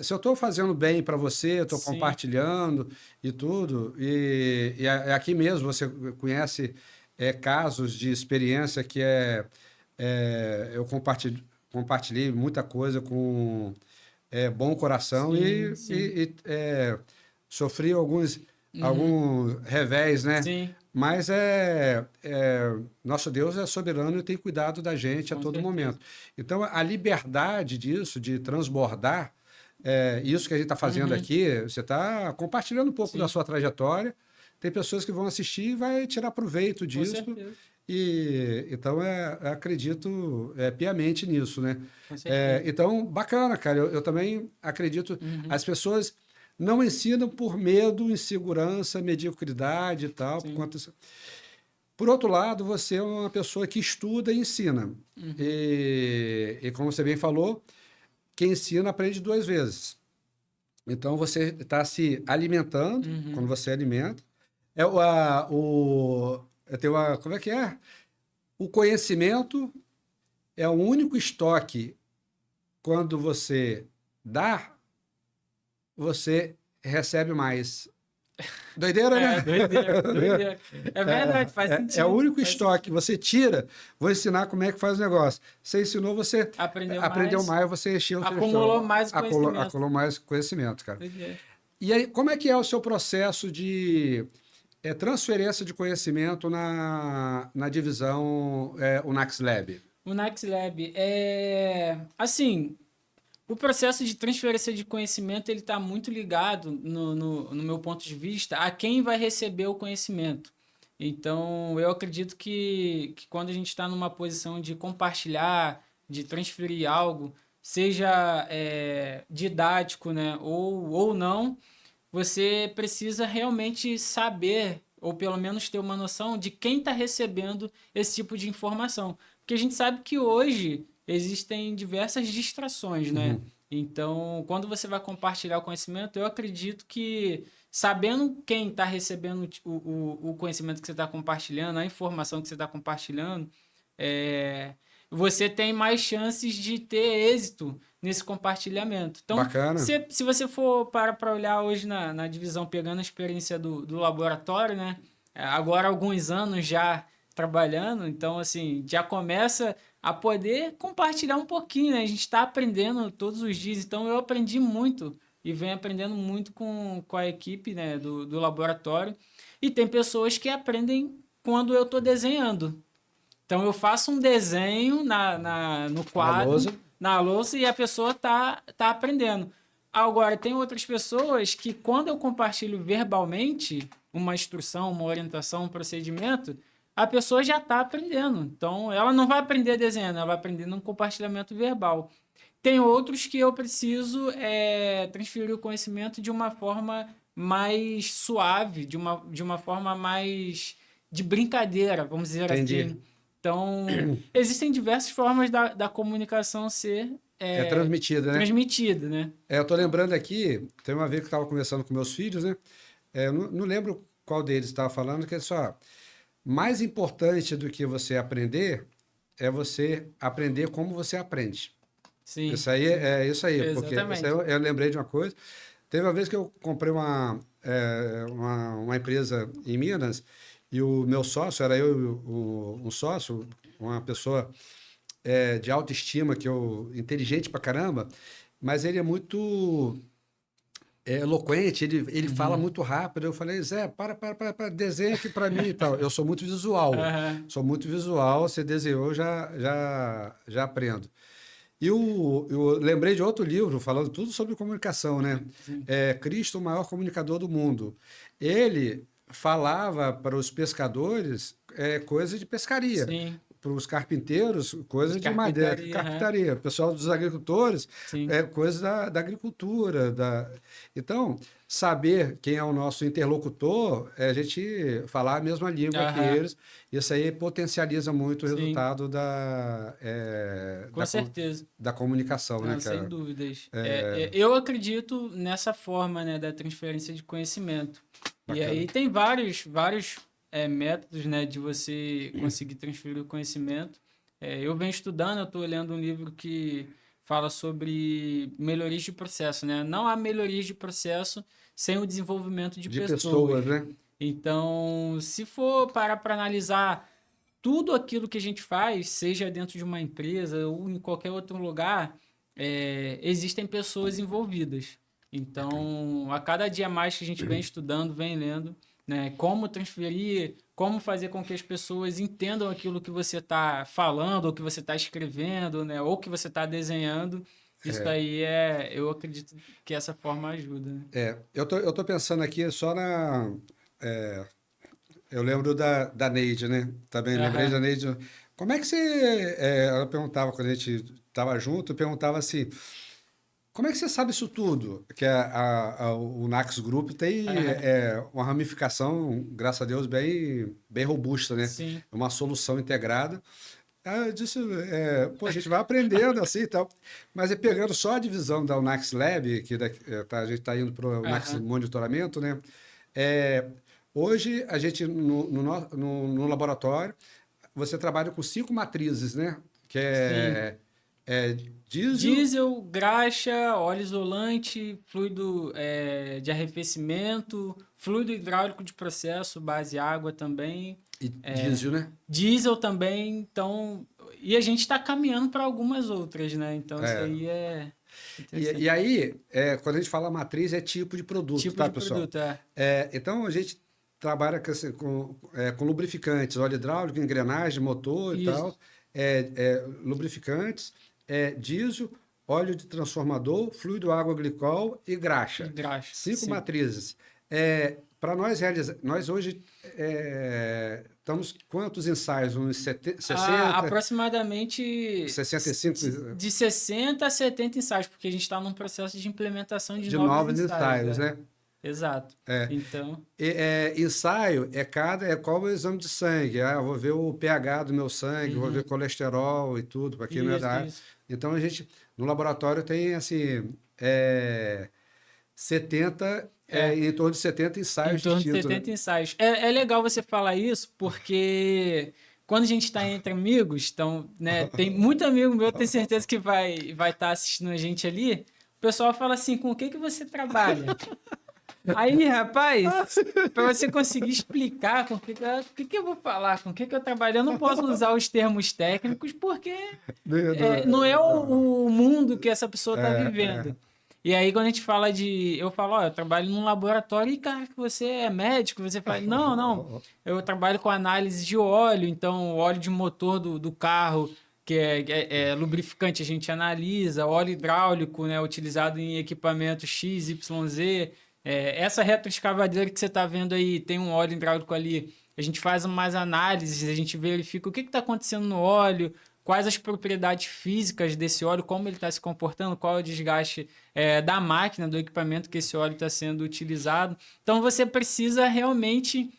se eu estou fazendo bem para você, estou compartilhando e tudo, e aqui mesmo você conhece casos de experiência que eu compartilhei muita coisa com bom coração Sim. e sofri alguns revés, né? Sim. Mas nosso Deus é soberano e tem cuidado da gente a Com todo certeza. momento. Então, a liberdade disso, de transbordar, isso que a gente está fazendo aqui, você está compartilhando um pouco da Sim, sua trajetória. Tem pessoas que vão assistir e vai tirar proveito com disso. certeza. E então eu acredito piamente nisso, né? Com certeza. Então, bacana, cara. Eu também acredito. Uhum. As pessoas não ensinam por medo, insegurança, mediocridade e tal. Sim. Por outro lado, você é uma pessoa que estuda e ensina. Uhum. E como você bem falou, quem ensina aprende duas vezes. Então você está se alimentando Uhum. quando você alimenta. Eu tenho como é que é? O conhecimento é o único estoque quando você dá, você recebe mais. Doideira, né? Doideira, doideira. É verdade, faz É o sentido. único Faz estoque. sentido. Você tira, vou ensinar como é que faz o negócio. Você ensinou, você Aprendeu aprendeu mais, mais, você encheu o seu acumulou estômago. mais conhecimento. Acumulou mais conhecimento, cara. Doideira. E aí, como é que é o seu processo de transferência de conhecimento na divisão o Nax Lab? O Next Lab é assim, o processo de transferência de conhecimento ele está muito ligado, no meu ponto de vista, a quem vai receber o conhecimento. Então, eu acredito que quando a gente está numa posição de compartilhar, de transferir algo, seja didático, né, ou não, você precisa realmente saber, ou pelo menos ter uma noção de quem está recebendo esse tipo de informação. Porque a gente sabe que hoje existem diversas distrações, né? Uhum. Então, quando você vai compartilhar o conhecimento, eu acredito que sabendo quem está recebendo o conhecimento que você está compartilhando, a informação que você está compartilhando, é, você tem mais chances de ter êxito nesse compartilhamento. Então, Bacana. se você for para olhar hoje na divisão, pegando a experiência do laboratório, né? Agora, há alguns anos já trabalhando, então, assim, já começa a poder compartilhar um pouquinho, né? A gente está aprendendo todos os dias, então eu aprendi muito e venho aprendendo muito com a equipe, né, do laboratório. E tem pessoas que aprendem quando eu estou desenhando. Então eu faço um desenho no Na quadro, lousa. na louça, e a pessoa tá aprendendo. Agora, tem outras pessoas que, quando eu compartilho verbalmente uma instrução, uma orientação, um procedimento, a pessoa já está aprendendo. Então, ela não vai aprender desenhando, ela vai aprender num compartilhamento verbal. Tem outros que eu preciso transferir o conhecimento de uma forma mais suave, de uma forma mais de brincadeira, vamos dizer Entendi. assim. Então, existem diversas formas da comunicação ser É transmitida, né? transmitida, né? Eu tô lembrando aqui, tem uma vez que eu estava conversando com meus filhos, né? Eu não lembro qual deles estava falando, que é só, mais importante do que você aprender é você aprender como você aprende. Sim, Isso aí é isso aí, porque isso aí exatamente. eu lembrei de uma coisa. Teve uma vez que eu comprei uma empresa em Minas e o meu sócio, era eu e um sócio, uma pessoa de autoestima, inteligente pra caramba, mas ele é muito eloquente, ele fala Uhum. muito rápido. Eu falei, Zé, desenha aqui para mim e tal. Eu sou muito visual, Aham. você desenhou, já aprendo. Eu lembrei de outro livro falando tudo sobre comunicação, né? Sim. Cristo, o maior comunicador do mundo. Ele falava para os pescadores coisa de pescaria, Sim. para os carpinteiros, De coisa de madeira, carpintaria, aham. carpintaria, o pessoal dos agricultores, Sim. coisa da agricultura. Então, saber quem é o nosso interlocutor é a gente falar a mesma língua que Aham. eles. Isso aí potencializa muito o Sim. resultado Com certeza. da comunicação, né, Não, sem cara? dúvidas. Eu acredito nessa forma, né, da transferência de conhecimento. E Bacana. aí tem vários métodos, né, de você conseguir transferir o conhecimento. Eu venho estudando, eu estou lendo um livro que fala sobre melhorias de processo, né? Não há melhorias de processo sem o desenvolvimento de De pessoas. pessoas, né? Então, se for parar para analisar tudo aquilo que a gente faz, seja dentro de uma empresa ou em qualquer outro lugar, existem pessoas envolvidas. Bacana. Então, a cada dia mais que a gente vem estudando, vem lendo, né, como transferir como fazer com que as pessoas entendam aquilo que você está falando, ou que você está escrevendo, né? Ou que você está desenhando. Isso daí eu acredito que essa forma ajuda, né? Eu tô pensando aqui só é, eu lembro da Neide, né? Também lembrei da Aham. Neide. Como é que você. Ela perguntava, quando a gente estava junto, perguntava assim: como é que você sabe isso tudo? Que o Nax Group tem Aham. uma ramificação, graças a Deus, bem robusta, né? Sim. É uma solução integrada. Aí eu disse, pô, a gente vai aprendendo assim e tal. Mas é pegando só a divisão da Unax Lab, a gente está indo para o Unax Aham. Monitoramento, né? É, hoje, a gente, no laboratório, você trabalha com 5 matrizes, né? Que Sim. é diesel, Diesel, graxa, óleo isolante, fluido de arrefecimento, fluido hidráulico de processo, base água também, e diesel, né? diesel também, então, e a gente está caminhando para algumas outras, né? Então isso É, aí é e interessante. aí, quando a gente fala matriz, é tipo de produto, Tipo tá, de pessoal? produto, é. Então, a gente trabalha com lubrificantes, óleo hidráulico, engrenagem, motor e Isso, tal, lubrificantes, diesel, óleo de transformador, fluido água glicol e e graxa. graxa, 5 sim. matrizes. Para nós realizar, nós hoje estamos quantos ensaios? Uns 60, Aproximadamente 65 de 60 a 70 ensaios, porque a gente está num processo de implementação de de novos novos ensaios, ensaios, né? Exato. Então, Ensaio é qual o exame de sangue. Ah, eu vou ver o pH do meu sangue, vou ver uhum. colesterol e tudo, para quem não é da Isso, área. isso. Então a gente, no laboratório, tem assim, 70, É, em torno de 70 em ensaios torno de distintos, né? 70 ensaios. É legal você falar isso, porque quando a gente está entre amigos, então, né, tem muito amigo meu, eu tenho certeza que vai estar assistindo a gente ali. O pessoal fala assim: com o que você trabalha? Aí, rapaz, para você conseguir explicar o que eu vou falar, com o que eu trabalho, eu não posso usar os termos técnicos, porque não é o mundo que essa pessoa está É, vivendo. E aí, quando a gente fala eu falo, ó, eu trabalho num laboratório e, cara, que você é médico, você fala, não, não, eu trabalho com análise de óleo, então, óleo de motor do carro, que é lubrificante, a gente analisa, óleo hidráulico, né, utilizado em equipamento X, Y, Z. Essa retroescavadeira que você está vendo aí, tem um óleo hidráulico ali, a gente faz umas análises, a gente verifica o que está acontecendo no óleo, quais as propriedades físicas desse óleo, como ele está se comportando, qual é o desgaste da máquina, do equipamento que esse óleo está sendo utilizado. Então você precisa realmente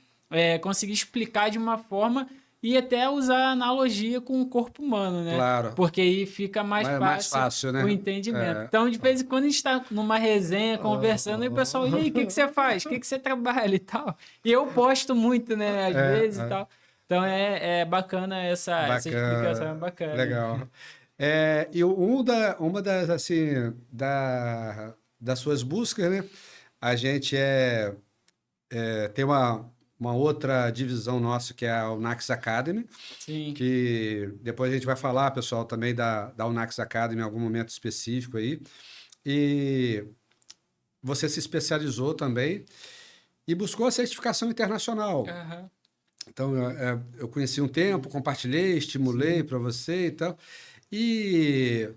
conseguir explicar de uma forma e até usar analogia com o corpo humano, né? claro. Porque aí fica mais Mas é mais fácil fácil, o né? entendimento. É. Então, de vez em quando, a gente está numa resenha, conversando, e o pessoal, e aí, o que você faz? O que você trabalha e tal? E eu posto muito, né, às vezes e É. tal. Então é bacana essa explicação, é Bacana, bacana. legal. E uma das, assim, das suas buscas, né? A gente tem uma outra divisão nossa, que é a Unax Academy, Sim. que depois a gente vai falar, pessoal, também da Unax Academy em algum momento específico aí. E você se especializou também e buscou a certificação internacional. Aham. Então, eu conheci um tempo, compartilhei, estimulei Sim. para você e tal. E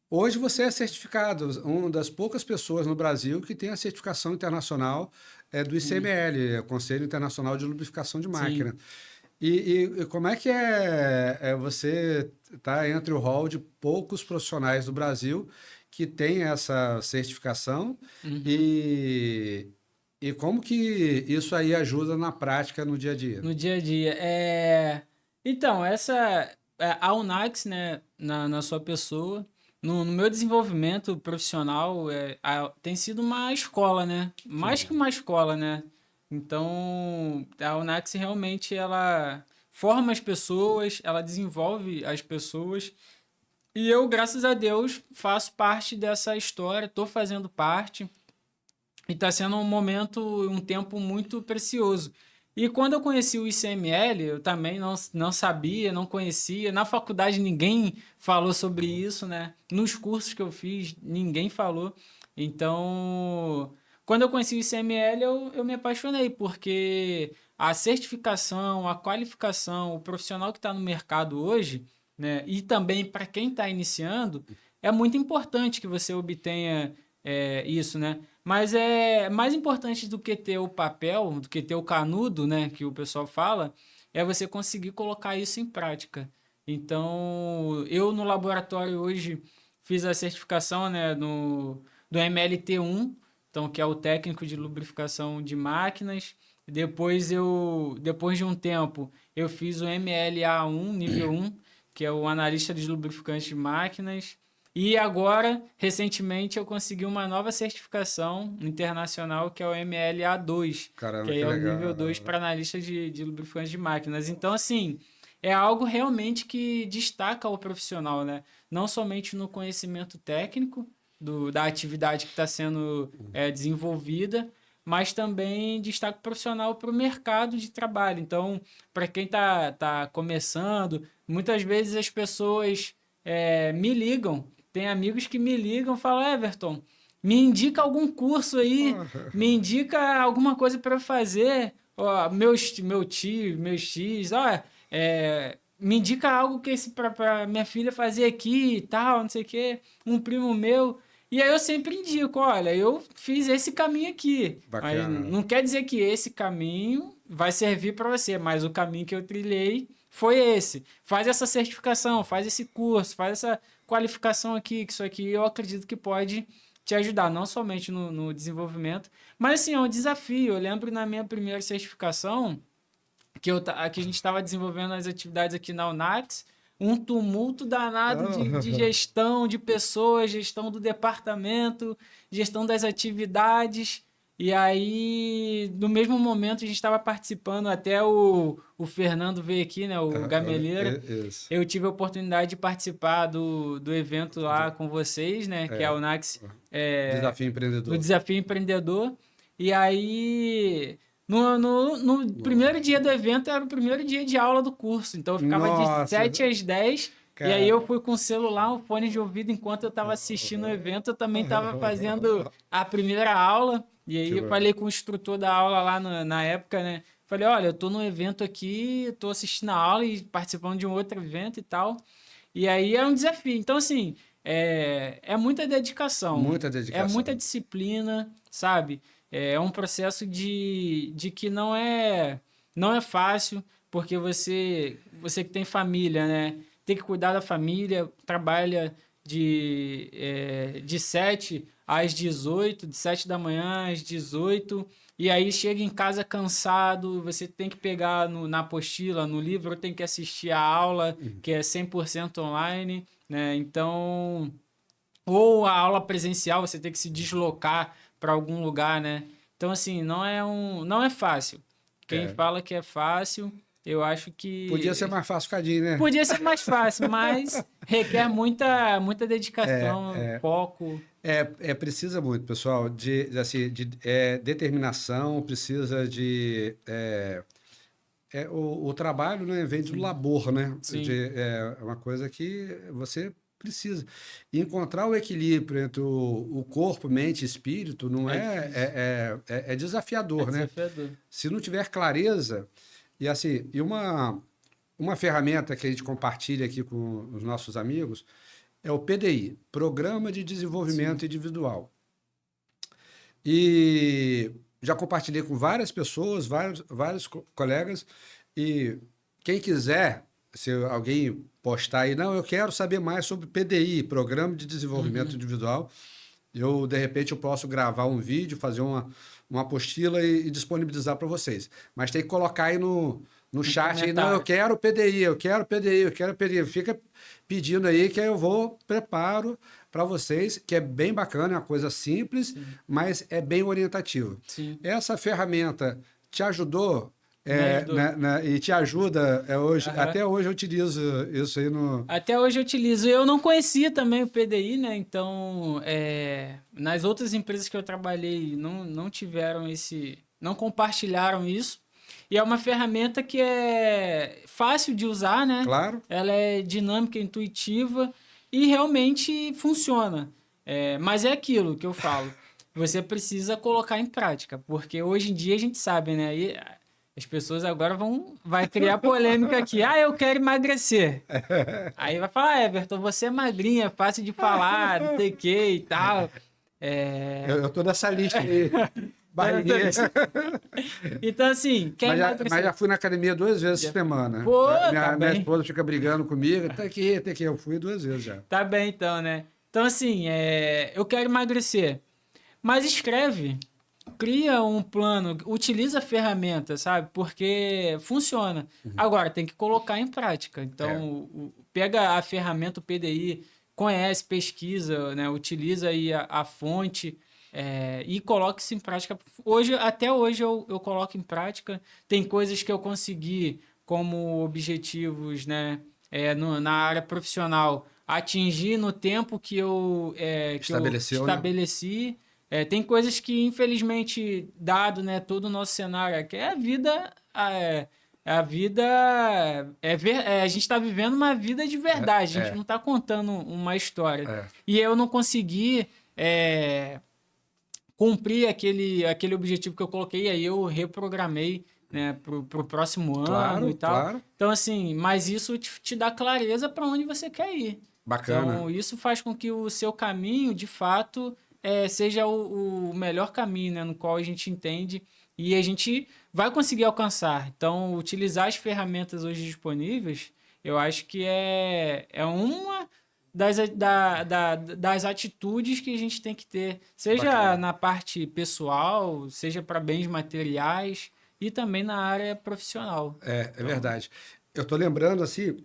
hoje você é certificado, uma das poucas pessoas no Brasil que tem a certificação internacional do Sim. ICML, Conselho Internacional de Lubrificação de Sim. Máquina. E como é que você está entre o hall de poucos profissionais do Brasil que tem essa certificação Uhum. e, e como que isso aí ajuda na prática no dia a dia? No dia a dia. Então, a Unax, né, na sua pessoa, no meu desenvolvimento profissional, tem sido uma escola, né? Que Mais que bom. uma escola, né? Então, a Unax realmente ela forma as pessoas, ela desenvolve as pessoas. E eu, graças a Deus, faço parte dessa história, estou fazendo parte. E está sendo um momento, um tempo muito precioso. E quando eu conheci o ICML, eu também não sabia, não conhecia. Na faculdade ninguém falou sobre isso, né? Nos cursos que eu fiz, ninguém falou. Então, quando eu conheci o ICML, eu me apaixonei, porque a certificação, a qualificação, o profissional que está no mercado hoje, né, e também para quem está iniciando, é muito importante que você obtenha isso, né? Mas é mais importante do que ter o papel, do que ter o canudo, né, que o pessoal fala, é você conseguir colocar isso em prática. Então, eu no laboratório hoje fiz a certificação, né, do MLT1, então, que é o técnico de lubrificação de máquinas. Depois de um tempo, eu fiz o MLA1, nível 1, que é o analista de lubrificantes de máquinas. E agora, recentemente, eu consegui uma nova certificação internacional, que é o MLA2, Caramba, que aí que é o legal. nível 2 para analista de lubrificantes de máquinas. Então, assim, é algo realmente que destaca o profissional, né? Não somente no conhecimento técnico da atividade que está sendo desenvolvida, mas também destaca o profissional para o mercado de trabalho. Então, para quem tá começando, muitas vezes as pessoas me ligam. Tem amigos que me ligam e falam: Everton, me indica algum curso aí, me indica alguma coisa para eu fazer. Ó, meus tios, ó, me indica algo que para minha filha fazer aqui e tal, não sei o quê. Um primo meu. E aí eu sempre indico: olha, eu fiz esse caminho aqui. Mas Bacana. não quer dizer que esse caminho vai servir para você, mas o caminho que eu trilhei foi esse. Faz essa certificação, faz esse curso, faz essa qualificação aqui, que isso aqui eu acredito que pode te ajudar, não somente no desenvolvimento, mas assim, é um desafio. Eu lembro na minha primeira certificação que a gente estava desenvolvendo as atividades aqui na Unax, um tumulto danado de gestão de pessoas, gestão do departamento, gestão das atividades. E aí, no mesmo momento, a gente estava participando, até o Fernando veio aqui, né, o Gameleira. Isso. Eu tive a oportunidade de participar do evento lá com vocês, né, que é a Unax, Desafio do empreendedor. Desafio Empreendedor. E aí, no primeiro dia do evento, era o primeiro dia de aula do curso. Então, eu ficava de 7 às 10. E aí, eu fui com o celular, um fone de ouvido, enquanto eu estava assistindo o evento, eu também estava fazendo a primeira aula. E aí, eu falei com o instrutor da aula lá na época, né? Falei: olha, eu tô num evento aqui, tô assistindo a aula e participando de um outro evento e tal. E aí, é um desafio. Então, assim, é muita dedicação. Muita É dedicação. muita disciplina, sabe? É um processo de que não é fácil, porque você que tem família, né? Tem que cuidar da família, trabalha de 7 às 18, de 7 da manhã às 18, e aí chega em casa cansado, você tem que pegar na apostila, no livro, tem que assistir a aula, que é 100% online, né? Então, ou a aula presencial, você tem que se deslocar para algum lugar, né? Então, assim, não é fácil. Quem fala que é fácil, eu acho que Podia ser mais fácil, Cadinho, né? podia ser mais fácil, mas requer muita dedicação, foco. Precisa muito, pessoal, de determinação, precisa de... o trabalho, né, vem do labor, né? Sim. É uma coisa que você precisa. E encontrar o equilíbrio entre o corpo, mente e espírito não é desafiador, né? Desafiador. Se não tiver clareza, e assim, uma ferramenta que a gente compartilha aqui com os nossos amigos é o PDI, Programa de Desenvolvimento Individual. E já compartilhei com várias pessoas, vários colegas, e quem quiser, se alguém postar aí, não, eu quero saber mais sobre PDI, Programa de Desenvolvimento Individual, de repente, eu posso gravar um vídeo, fazer uma apostila e disponibilizar para vocês. Mas tem que colocar aí no chat aí, não, eu quero PDI, eu quero PDI, eu quero PDI. Fica pedindo aí que aí eu preparo para vocês, que é bem bacana, é uma coisa simples, mas é bem orientativa. Sim. Essa ferramenta te ajudou? ajudou. E te ajuda hoje. Até hoje eu utilizo isso aí no... Até hoje eu utilizo. Eu não conhecia também o PDI, né? Então, nas outras empresas que eu trabalhei, não tiveram não compartilharam isso. E é uma ferramenta que é fácil de usar, né? Claro. Ela é dinâmica, intuitiva e realmente funciona. Mas é aquilo que eu falo. Você precisa colocar em prática, porque hoje em dia a gente sabe, né? As pessoas agora vai criar polêmica aqui. Ah, eu quero emagrecer. Aí vai falar, Everton, você é magrinha, fácil de falar, não sei o que e tal. Eu tô nessa lista aí. Barriguinha. Então, assim, quem emagrecer... Mas já fui na academia 2 vezes por semana. Pô, minha esposa fica brigando comigo. Tem que ir. Eu fui 2 vezes já. Tá bem, então, né? Então, assim, eu quero emagrecer. Mas escreve. Cria um plano, utiliza a ferramenta, sabe? Porque funciona. Agora, tem que colocar em prática. Então, pega a ferramenta, o PDI, conhece, pesquisa, né? Utiliza aí a fonte e coloque isso em prática. Até hoje eu coloco em prática. Tem coisas que eu consegui como objetivos, né? Na área profissional, atingir no tempo que eu estabeleci. Né? Tem coisas que, infelizmente, dado, né, todo o nosso cenário aqui, a vida. A vida. A gente está vivendo uma vida de verdade, a gente não está contando uma história. E eu não consegui cumprir aquele objetivo que eu coloquei, aí eu reprogramei, né, pro próximo ano e tal. Claro. Então, assim, mas isso te dá clareza para onde você quer ir. Bacana. Então, isso faz com que o seu caminho, de fato, seja o melhor caminho, né, no qual a gente entende e a gente vai conseguir alcançar. Então, utilizar as ferramentas hoje disponíveis, eu acho que é uma das atitudes que a gente tem que ter, seja Bacana. Na parte pessoal, seja para bens materiais e também na área profissional. É verdade. Eu estou lembrando, assim,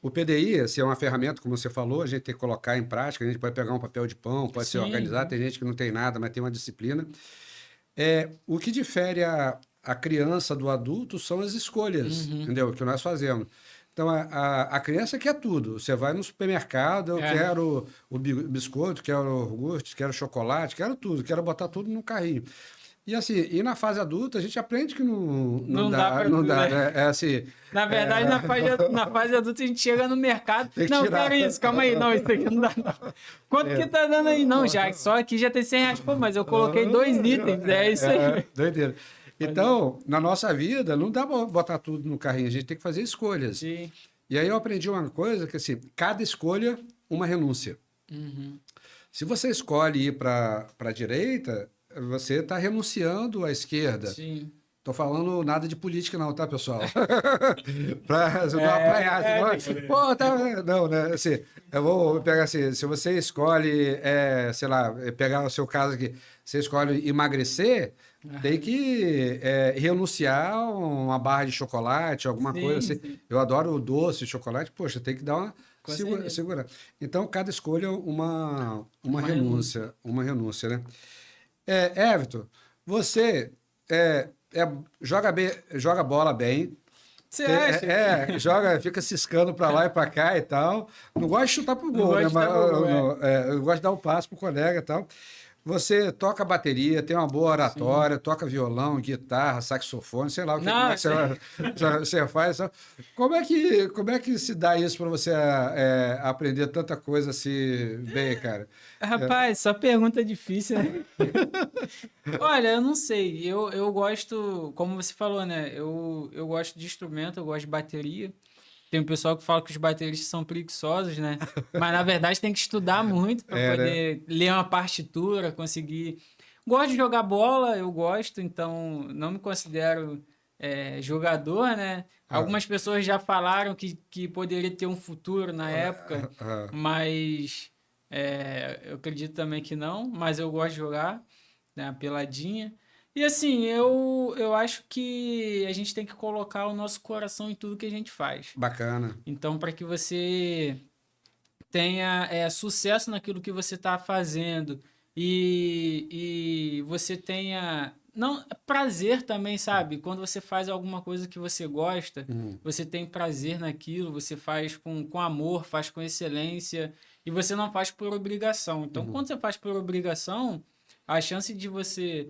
o PDI, assim, é uma ferramenta, como você falou, a gente tem que colocar em prática, a gente pode pegar um papel de pão, pode se organizar, tem gente que não tem nada, mas tem uma disciplina. O que difere a criança do adulto são as escolhas, entendeu? Que nós fazemos. Então, a criança quer tudo. Você vai no supermercado, eu quero o biscoito, quero o iogurte, quero chocolate, quero tudo, quero botar tudo no carrinho. E assim, na fase adulta, a gente aprende que não dá, né? Assim, na verdade, na fase adulta, a gente chega no mercado. Não, quero isso, calma aí. Não, isso aqui não dá, não. Quanto que tá dando aí? Não, já, só aqui já tem R$100. Pô, mas eu coloquei 2 itens. É isso aí. Doideira. Então, na nossa vida, não dá para botar tudo no carrinho. A gente tem que fazer escolhas. Sim. E aí eu aprendi uma coisa, que assim, cada escolha, uma renúncia. Se você escolhe ir para a direita, você está renunciando à esquerda. Sim. Tô falando nada de política não, tá, pessoal? Para não apanhar. Pô, tá... Não, né? Assim, eu vou pegar assim, se você escolhe, sei lá, pegar o seu caso aqui, você escolhe emagrecer, tem que renunciar a uma barra de chocolate, alguma coisa assim. Sim. Eu adoro o doce, chocolate, poxa, tem que dar uma segura. Então, cada escolha é uma renúncia. Uma renúncia, né? Everton, você joga bola bem. Você acha? Fica ciscando para lá e para cá e tal. Não gosta de chutar pro gol, né? Eu gosto de dar um passo pro colega e tal. Você toca bateria, tem uma boa oratória, Sim. toca violão, guitarra, saxofone, sei lá o que, você faz. Como é que se dá isso para você aprender tanta coisa assim bem, cara? Rapaz, só pergunta difícil, né? Olha, eu não sei. Eu gosto, como você falou, né? Eu gosto de instrumento, eu gosto de bateria. Tem um pessoal que fala que os bateristas são preguiçosos, né? Mas, na verdade, tem que estudar muito para poder ler uma partitura, conseguir... Gosto de jogar bola, eu gosto, então não me considero jogador, né? Algumas pessoas já falaram que poderia ter um futuro na época, mas eu acredito também que não, mas eu gosto de jogar, né? Peladinha. E assim, eu acho que a gente tem que colocar o nosso coração em tudo que a gente faz. Bacana. Então, para que você tenha sucesso naquilo que você está fazendo e você tenha prazer também, sabe? Quando você faz alguma coisa que você gosta, você tem prazer naquilo, você faz com amor, faz com excelência e você não faz por obrigação. Então, quando você faz por obrigação, a chance de você...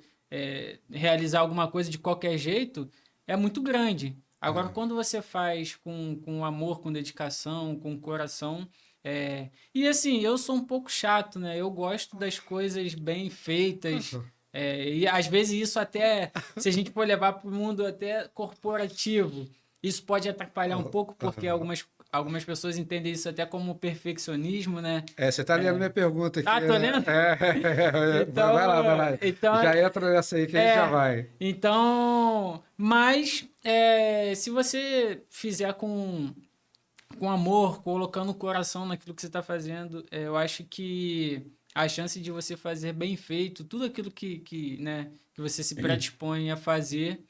realizar alguma coisa de qualquer jeito é muito grande. Agora, quando você faz com amor, com dedicação, com coração... E assim, eu sou um pouco chato, né? Eu gosto das coisas bem feitas, E às vezes isso até, se a gente for levar para o mundo até corporativo, isso pode atrapalhar um pouco, porque algumas pessoas entendem isso até como perfeccionismo, né? Você está lendo minha pergunta aqui. Ah, tô lendo? Então, vai lá. então, Já entra nessa aí que a gente já vai. Então, mas se você fizer com amor, colocando o coração naquilo que você está fazendo, eu acho que a chance de você fazer bem feito, tudo aquilo né, que você se predispõe a fazer,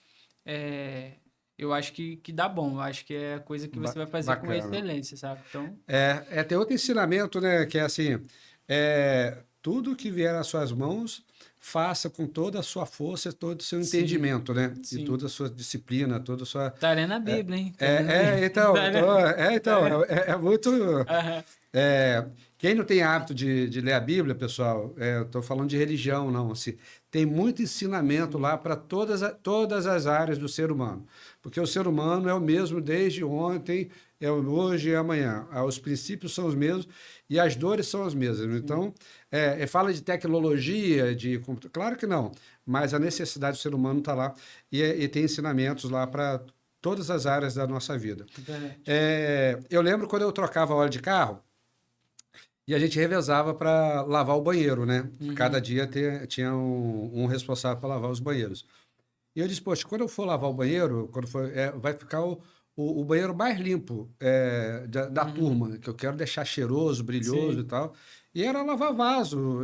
eu acho que dá bom. Eu acho que é coisa que você vai fazer com Bacana. excelência, sabe? Então... Tem outro ensinamento, né? Que é assim, tudo que vier às suas mãos, faça com toda a sua força, todo o seu entendimento, né? Sim. E toda a sua disciplina, toda a sua... Tá lendo a Bíblia, hein? É muito... Quem não tem hábito de ler a Bíblia, pessoal, eu estou falando de religião, não, assim, tem muito ensinamento lá para todas as áreas do ser humano, porque o ser humano é o mesmo desde ontem, hoje e amanhã. Os princípios são os mesmos e as dores são as mesmas. Então, fala de tecnologia, claro que não, mas a necessidade do ser humano está lá e tem ensinamentos lá para todas as áreas da nossa vida. Eu lembro quando eu trocava óleo de carro, e a gente revezava para lavar o banheiro, né? Cada dia tinha um responsável para lavar os banheiros. E eu disse, poxa, quando eu for lavar o banheiro, vai ficar o banheiro mais limpo da turma, que eu quero deixar cheiroso, brilhoso e tal. E era lavar vaso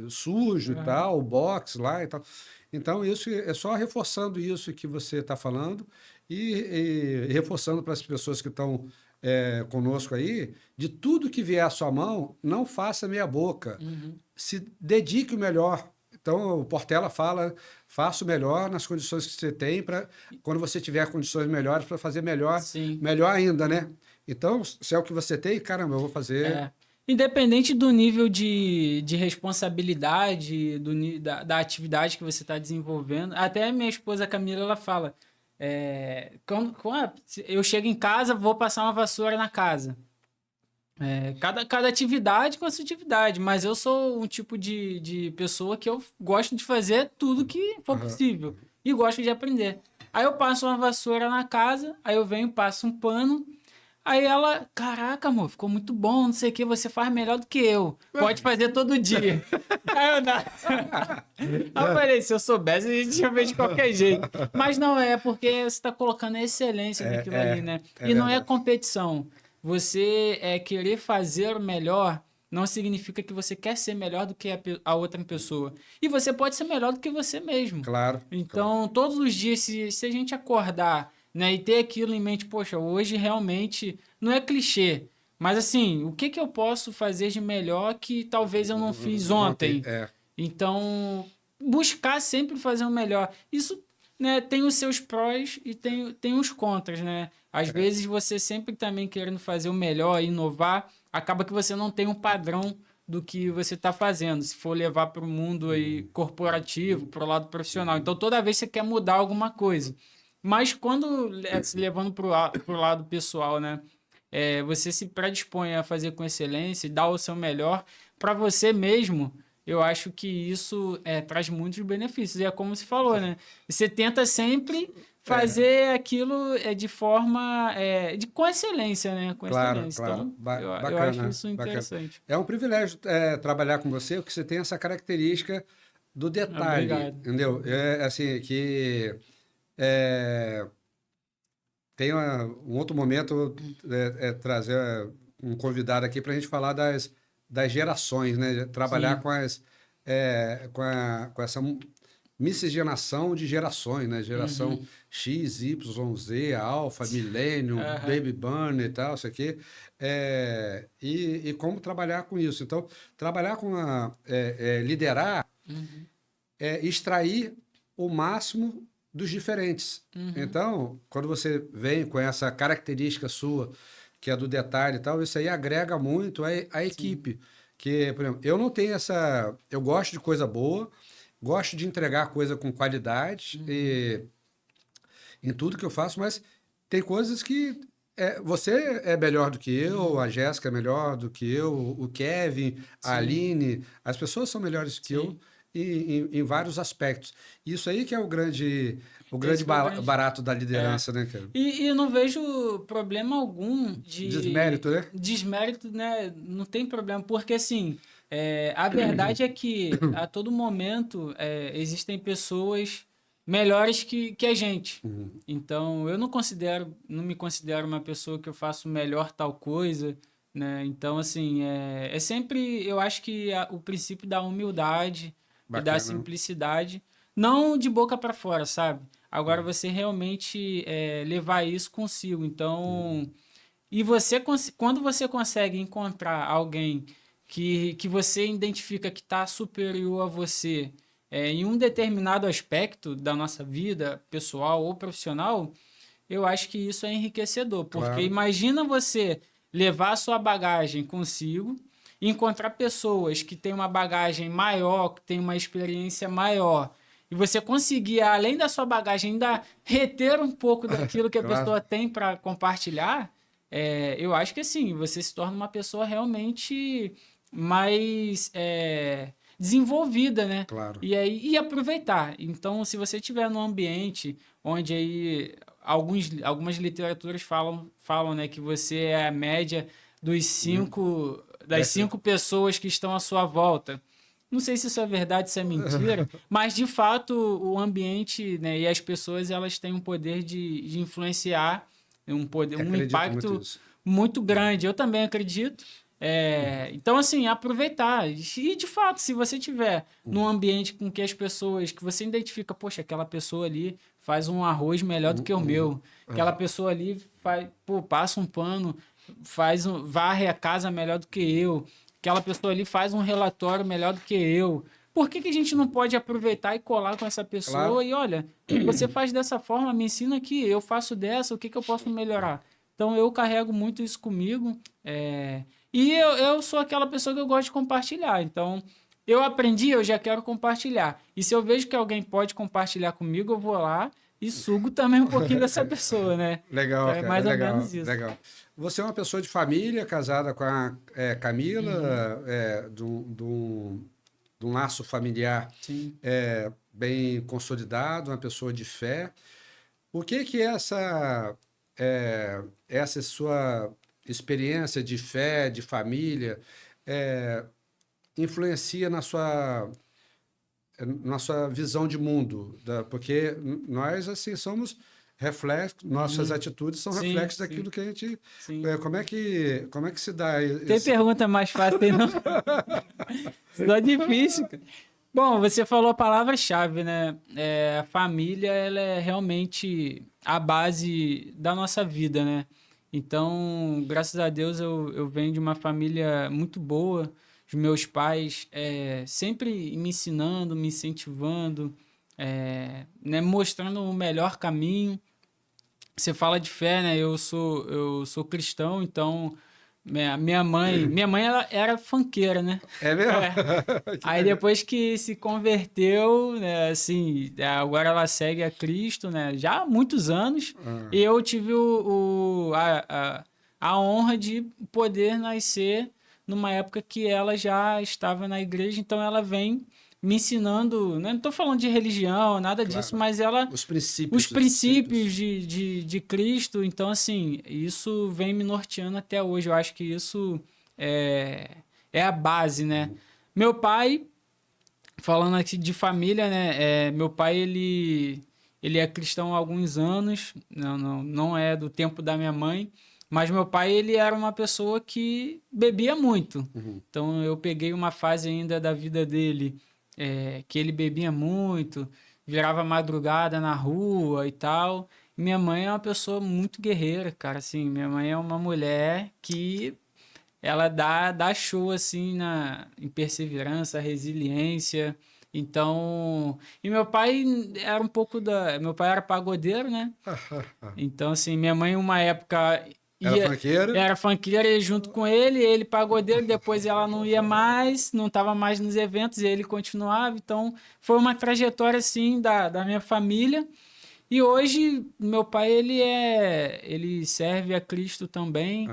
sujo e tal, o box lá e tal. Então, isso é só reforçando isso que você está falando e reforçando para as pessoas que estão conosco aí, de tudo que vier à sua mão, não faça meia boca. Se dedique o melhor. Então, o Portela fala, faça o melhor nas condições que você tem, para quando você tiver condições melhores, para fazer melhor ainda, né? Então, se é o que você tem, caramba, eu vou fazer... Independente do nível de responsabilidade, da atividade que você está desenvolvendo, até minha esposa Camila, ela fala, quando eu chego em casa, vou passar uma vassoura na casa. Cada atividade com a sua atividade, mas eu sou um tipo de pessoa que eu gosto de fazer tudo que for possível e gosto de aprender. Aí eu passo uma vassoura na casa, aí eu venho, passo um pano, aí ela, caraca, amor, ficou muito bom, não sei o que, você faz melhor do que eu. Pode fazer todo dia. Aí eu não. Aí eu falei, se eu soubesse, a gente ia ver de qualquer jeito. Mas não, é porque você está colocando a excelência naquilo ali, né? E não é competição. Você querer fazer o melhor não significa que você quer ser melhor do que a outra pessoa. E você pode ser melhor do que você mesmo. Claro. Então, todos os dias, se a gente acordar, né, e ter aquilo em mente, poxa, hoje realmente não é clichê, mas assim, o que eu posso fazer de melhor que talvez eu não fiz ontem? Então, buscar sempre fazer o melhor. Isso, né, tem os seus prós e tem os contras, né? Às vezes você sempre também querendo fazer o melhor, inovar, acaba que você não tem um padrão do que você está fazendo, se for levar para o mundo aí corporativo, para o lado profissional. Então, toda vez você quer mudar alguma coisa. Mas quando se levando para o lado pessoal, né? Você se predispõe a fazer com excelência e dar o seu melhor para você mesmo. Eu acho que isso traz muitos benefícios. E é como você falou, né? Você tenta sempre fazer aquilo de forma com excelência, né? Com excelência. Claro. Então, Bacana, eu acho isso interessante. É um privilégio trabalhar com você, porque você tem essa característica do detalhe, Obrigado. entendeu? Assim, que tem um outro momento trazer um convidado aqui para a gente falar das gerações, né? Trabalhar com essa miscigenação de gerações, né? Geração X, Y, Z, Alpha, Millennium, Baby Burn e tal, isso aqui. E como trabalhar com isso. Então, trabalhar com liderar, extrair o máximo dos diferentes. Então, quando você vem com essa característica sua, que é do detalhe e tal, isso aí agrega muito a equipe. Que, por exemplo, eu não tenho essa... Eu gosto de coisa boa, gosto de entregar coisa com qualidade em tudo que eu faço, mas tem coisas que você é melhor do que eu, a Jéssica é melhor do que eu, o Kevin, a Aline, as pessoas são melhores que eu, em vários aspectos. Isso aí que é o grande barato da liderança, né, cara? E eu não vejo problema algum de... Desmérito, né? Desmérito, né? Não tem problema, porque assim, a verdade é que a todo momento existem pessoas melhores que a gente. Então, eu não me considero uma pessoa que eu faço melhor tal coisa, né? Então, assim, é sempre, eu acho que o princípio da humildade e da simplicidade, não de boca para fora, sabe? Agora, você realmente levar isso consigo. Então, e quando você consegue encontrar alguém que você identifica que está superior a você em um determinado aspecto da nossa vida, pessoal ou profissional, eu acho que isso é enriquecedor. Porque imagina você levar a sua bagagem consigo e encontrar pessoas que têm uma bagagem maior, que têm uma experiência maior, e você conseguir, além da sua bagagem, ainda reter um pouco daquilo que a pessoa tem para compartilhar, eu acho que assim, você se torna uma pessoa realmente mais desenvolvida, né? Claro. E aproveitar. Então, se você estiver num ambiente onde aí algumas literaturas falam, né, que você é a média das 5 pessoas que estão à sua volta. Não sei se isso é verdade, se é mentira, mas de fato o ambiente, né, e as pessoas, elas têm um poder de influenciar, um impacto muito grande. Eu também acredito. Então, assim, aproveitar. E, de fato, se você tiver num ambiente com que as pessoas, que você identifica, poxa, aquela pessoa ali faz um arroz melhor do que o meu, aquela pessoa ali passa um pano, varre a casa melhor do que eu, aquela pessoa ali faz um relatório melhor do que eu. Por que a gente não pode aproveitar e colar com essa pessoa? E olha, você faz dessa forma, me ensina aqui, eu faço dessa, o que eu posso melhorar? Então, eu carrego muito isso comigo. E eu sou aquela pessoa que eu gosto de compartilhar. Então, eu aprendi, eu já quero compartilhar. E se eu vejo que alguém pode compartilhar comigo, eu vou lá e sugo também um pouquinho dessa pessoa, né? Legal, então, cara. mais ou menos isso. Legal. Você é uma pessoa de família, casada com a Camila, de um laço familiar bem consolidado, uma pessoa de fé. O que essa sua experiência de fé, de família, influencia na sua visão de mundo? Porque nós, assim, somos reflexos, nossas atitudes são reflexos daquilo que a gente... Como é que se dá isso? Tem pergunta mais fácil, tem não? Só difícil, cara. Bom, você falou a palavra-chave, né? A família, ela é realmente a base da nossa vida, né? Então, graças a Deus, eu venho de uma família muito boa. Os meus pais sempre me ensinando, me incentivando, né? Mostrando o melhor caminho. Você fala de fé, né? Eu sou cristão, então... Minha mãe ela era funkeira, né? É mesmo? Aí depois que se converteu, né, assim, agora ela segue a Cristo, né? Já há muitos anos. E eu tive a honra de poder nascer numa época que ela já estava na igreja, então ela vem me ensinando, né? Não estou falando de religião, nada disso, mas os princípios de Cristo. Então, assim, isso vem me norteando até hoje. Eu acho que isso é a base, né? Meu pai, falando aqui de família, né? Meu pai, ele é cristão há alguns anos, não é do tempo da minha mãe, mas meu pai, ele era uma pessoa que bebia muito. Então, eu peguei uma fase ainda da vida dele que ele bebia muito, virava madrugada na rua e tal. Minha mãe é uma pessoa muito guerreira, cara, assim, minha mãe é uma mulher que ela dá show, assim, em perseverança, resiliência. Então, e meu pai era meu pai era pagodeiro, né? Então, assim, minha mãe, uma época... Era funkeira, ia junto com ele pagodeiro, depois ela não ia mais, não estava mais nos eventos, e ele continuava. Então, foi uma trajetória, assim, da minha família. E hoje, meu pai, ele serve a Cristo também.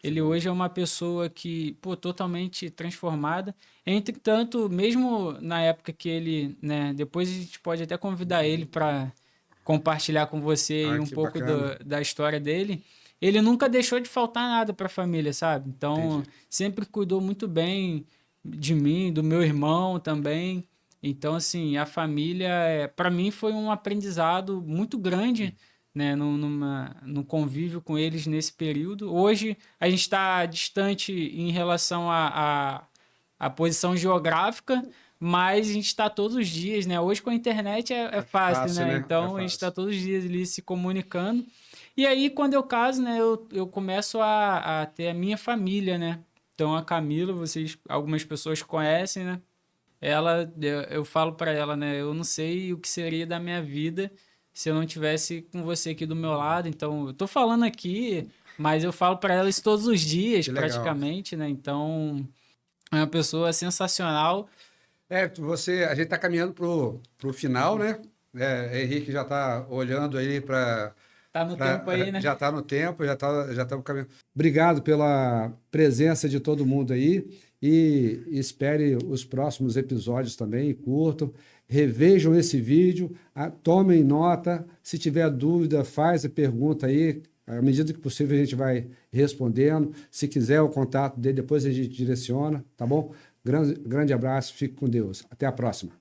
Ele hoje é uma pessoa que, pô, totalmente transformada. Entretanto, mesmo na época que ele, né, depois a gente pode até convidar ele para compartilhar com você aí um Que pouco bacana. da história dele. Ele nunca deixou de faltar nada para a família, sabe? Então, Entendi. sempre cuidou muito bem de mim, do meu irmão também. Então, assim, a família, para mim, foi um aprendizado muito grande, né, no convívio com eles nesse período. Hoje, a gente está distante em relação à posição geográfica, mas a gente está todos os dias, né? Hoje com a internet é fácil, Fácil, né? né? É Então, a gente está fácil. todos os dias ali se comunicando. E aí, quando eu caso, né, eu começo a ter a minha família, né? Então, a Camila, algumas pessoas conhecem, né? Eu falo para ela, né? Eu não sei o que seria da minha vida se eu não tivesse com você aqui do meu lado. Então, eu tô falando aqui, mas eu falo para ela isso todos os dias, Que legal. praticamente, né? Então, é uma pessoa sensacional. A gente está caminhando pro final, né? Henrique já está olhando aí para. Tá no tempo aí, né? Já está no tempo, já estamos caminhando. Obrigado pela presença de todo mundo aí e espere os próximos episódios também, curtam, revejam esse vídeo, tomem nota, se tiver dúvida, faz a pergunta aí, à medida que possível a gente vai respondendo. Se quiser o contato dele, depois a gente direciona, tá bom? Grande abraço, fique com Deus. Até a próxima.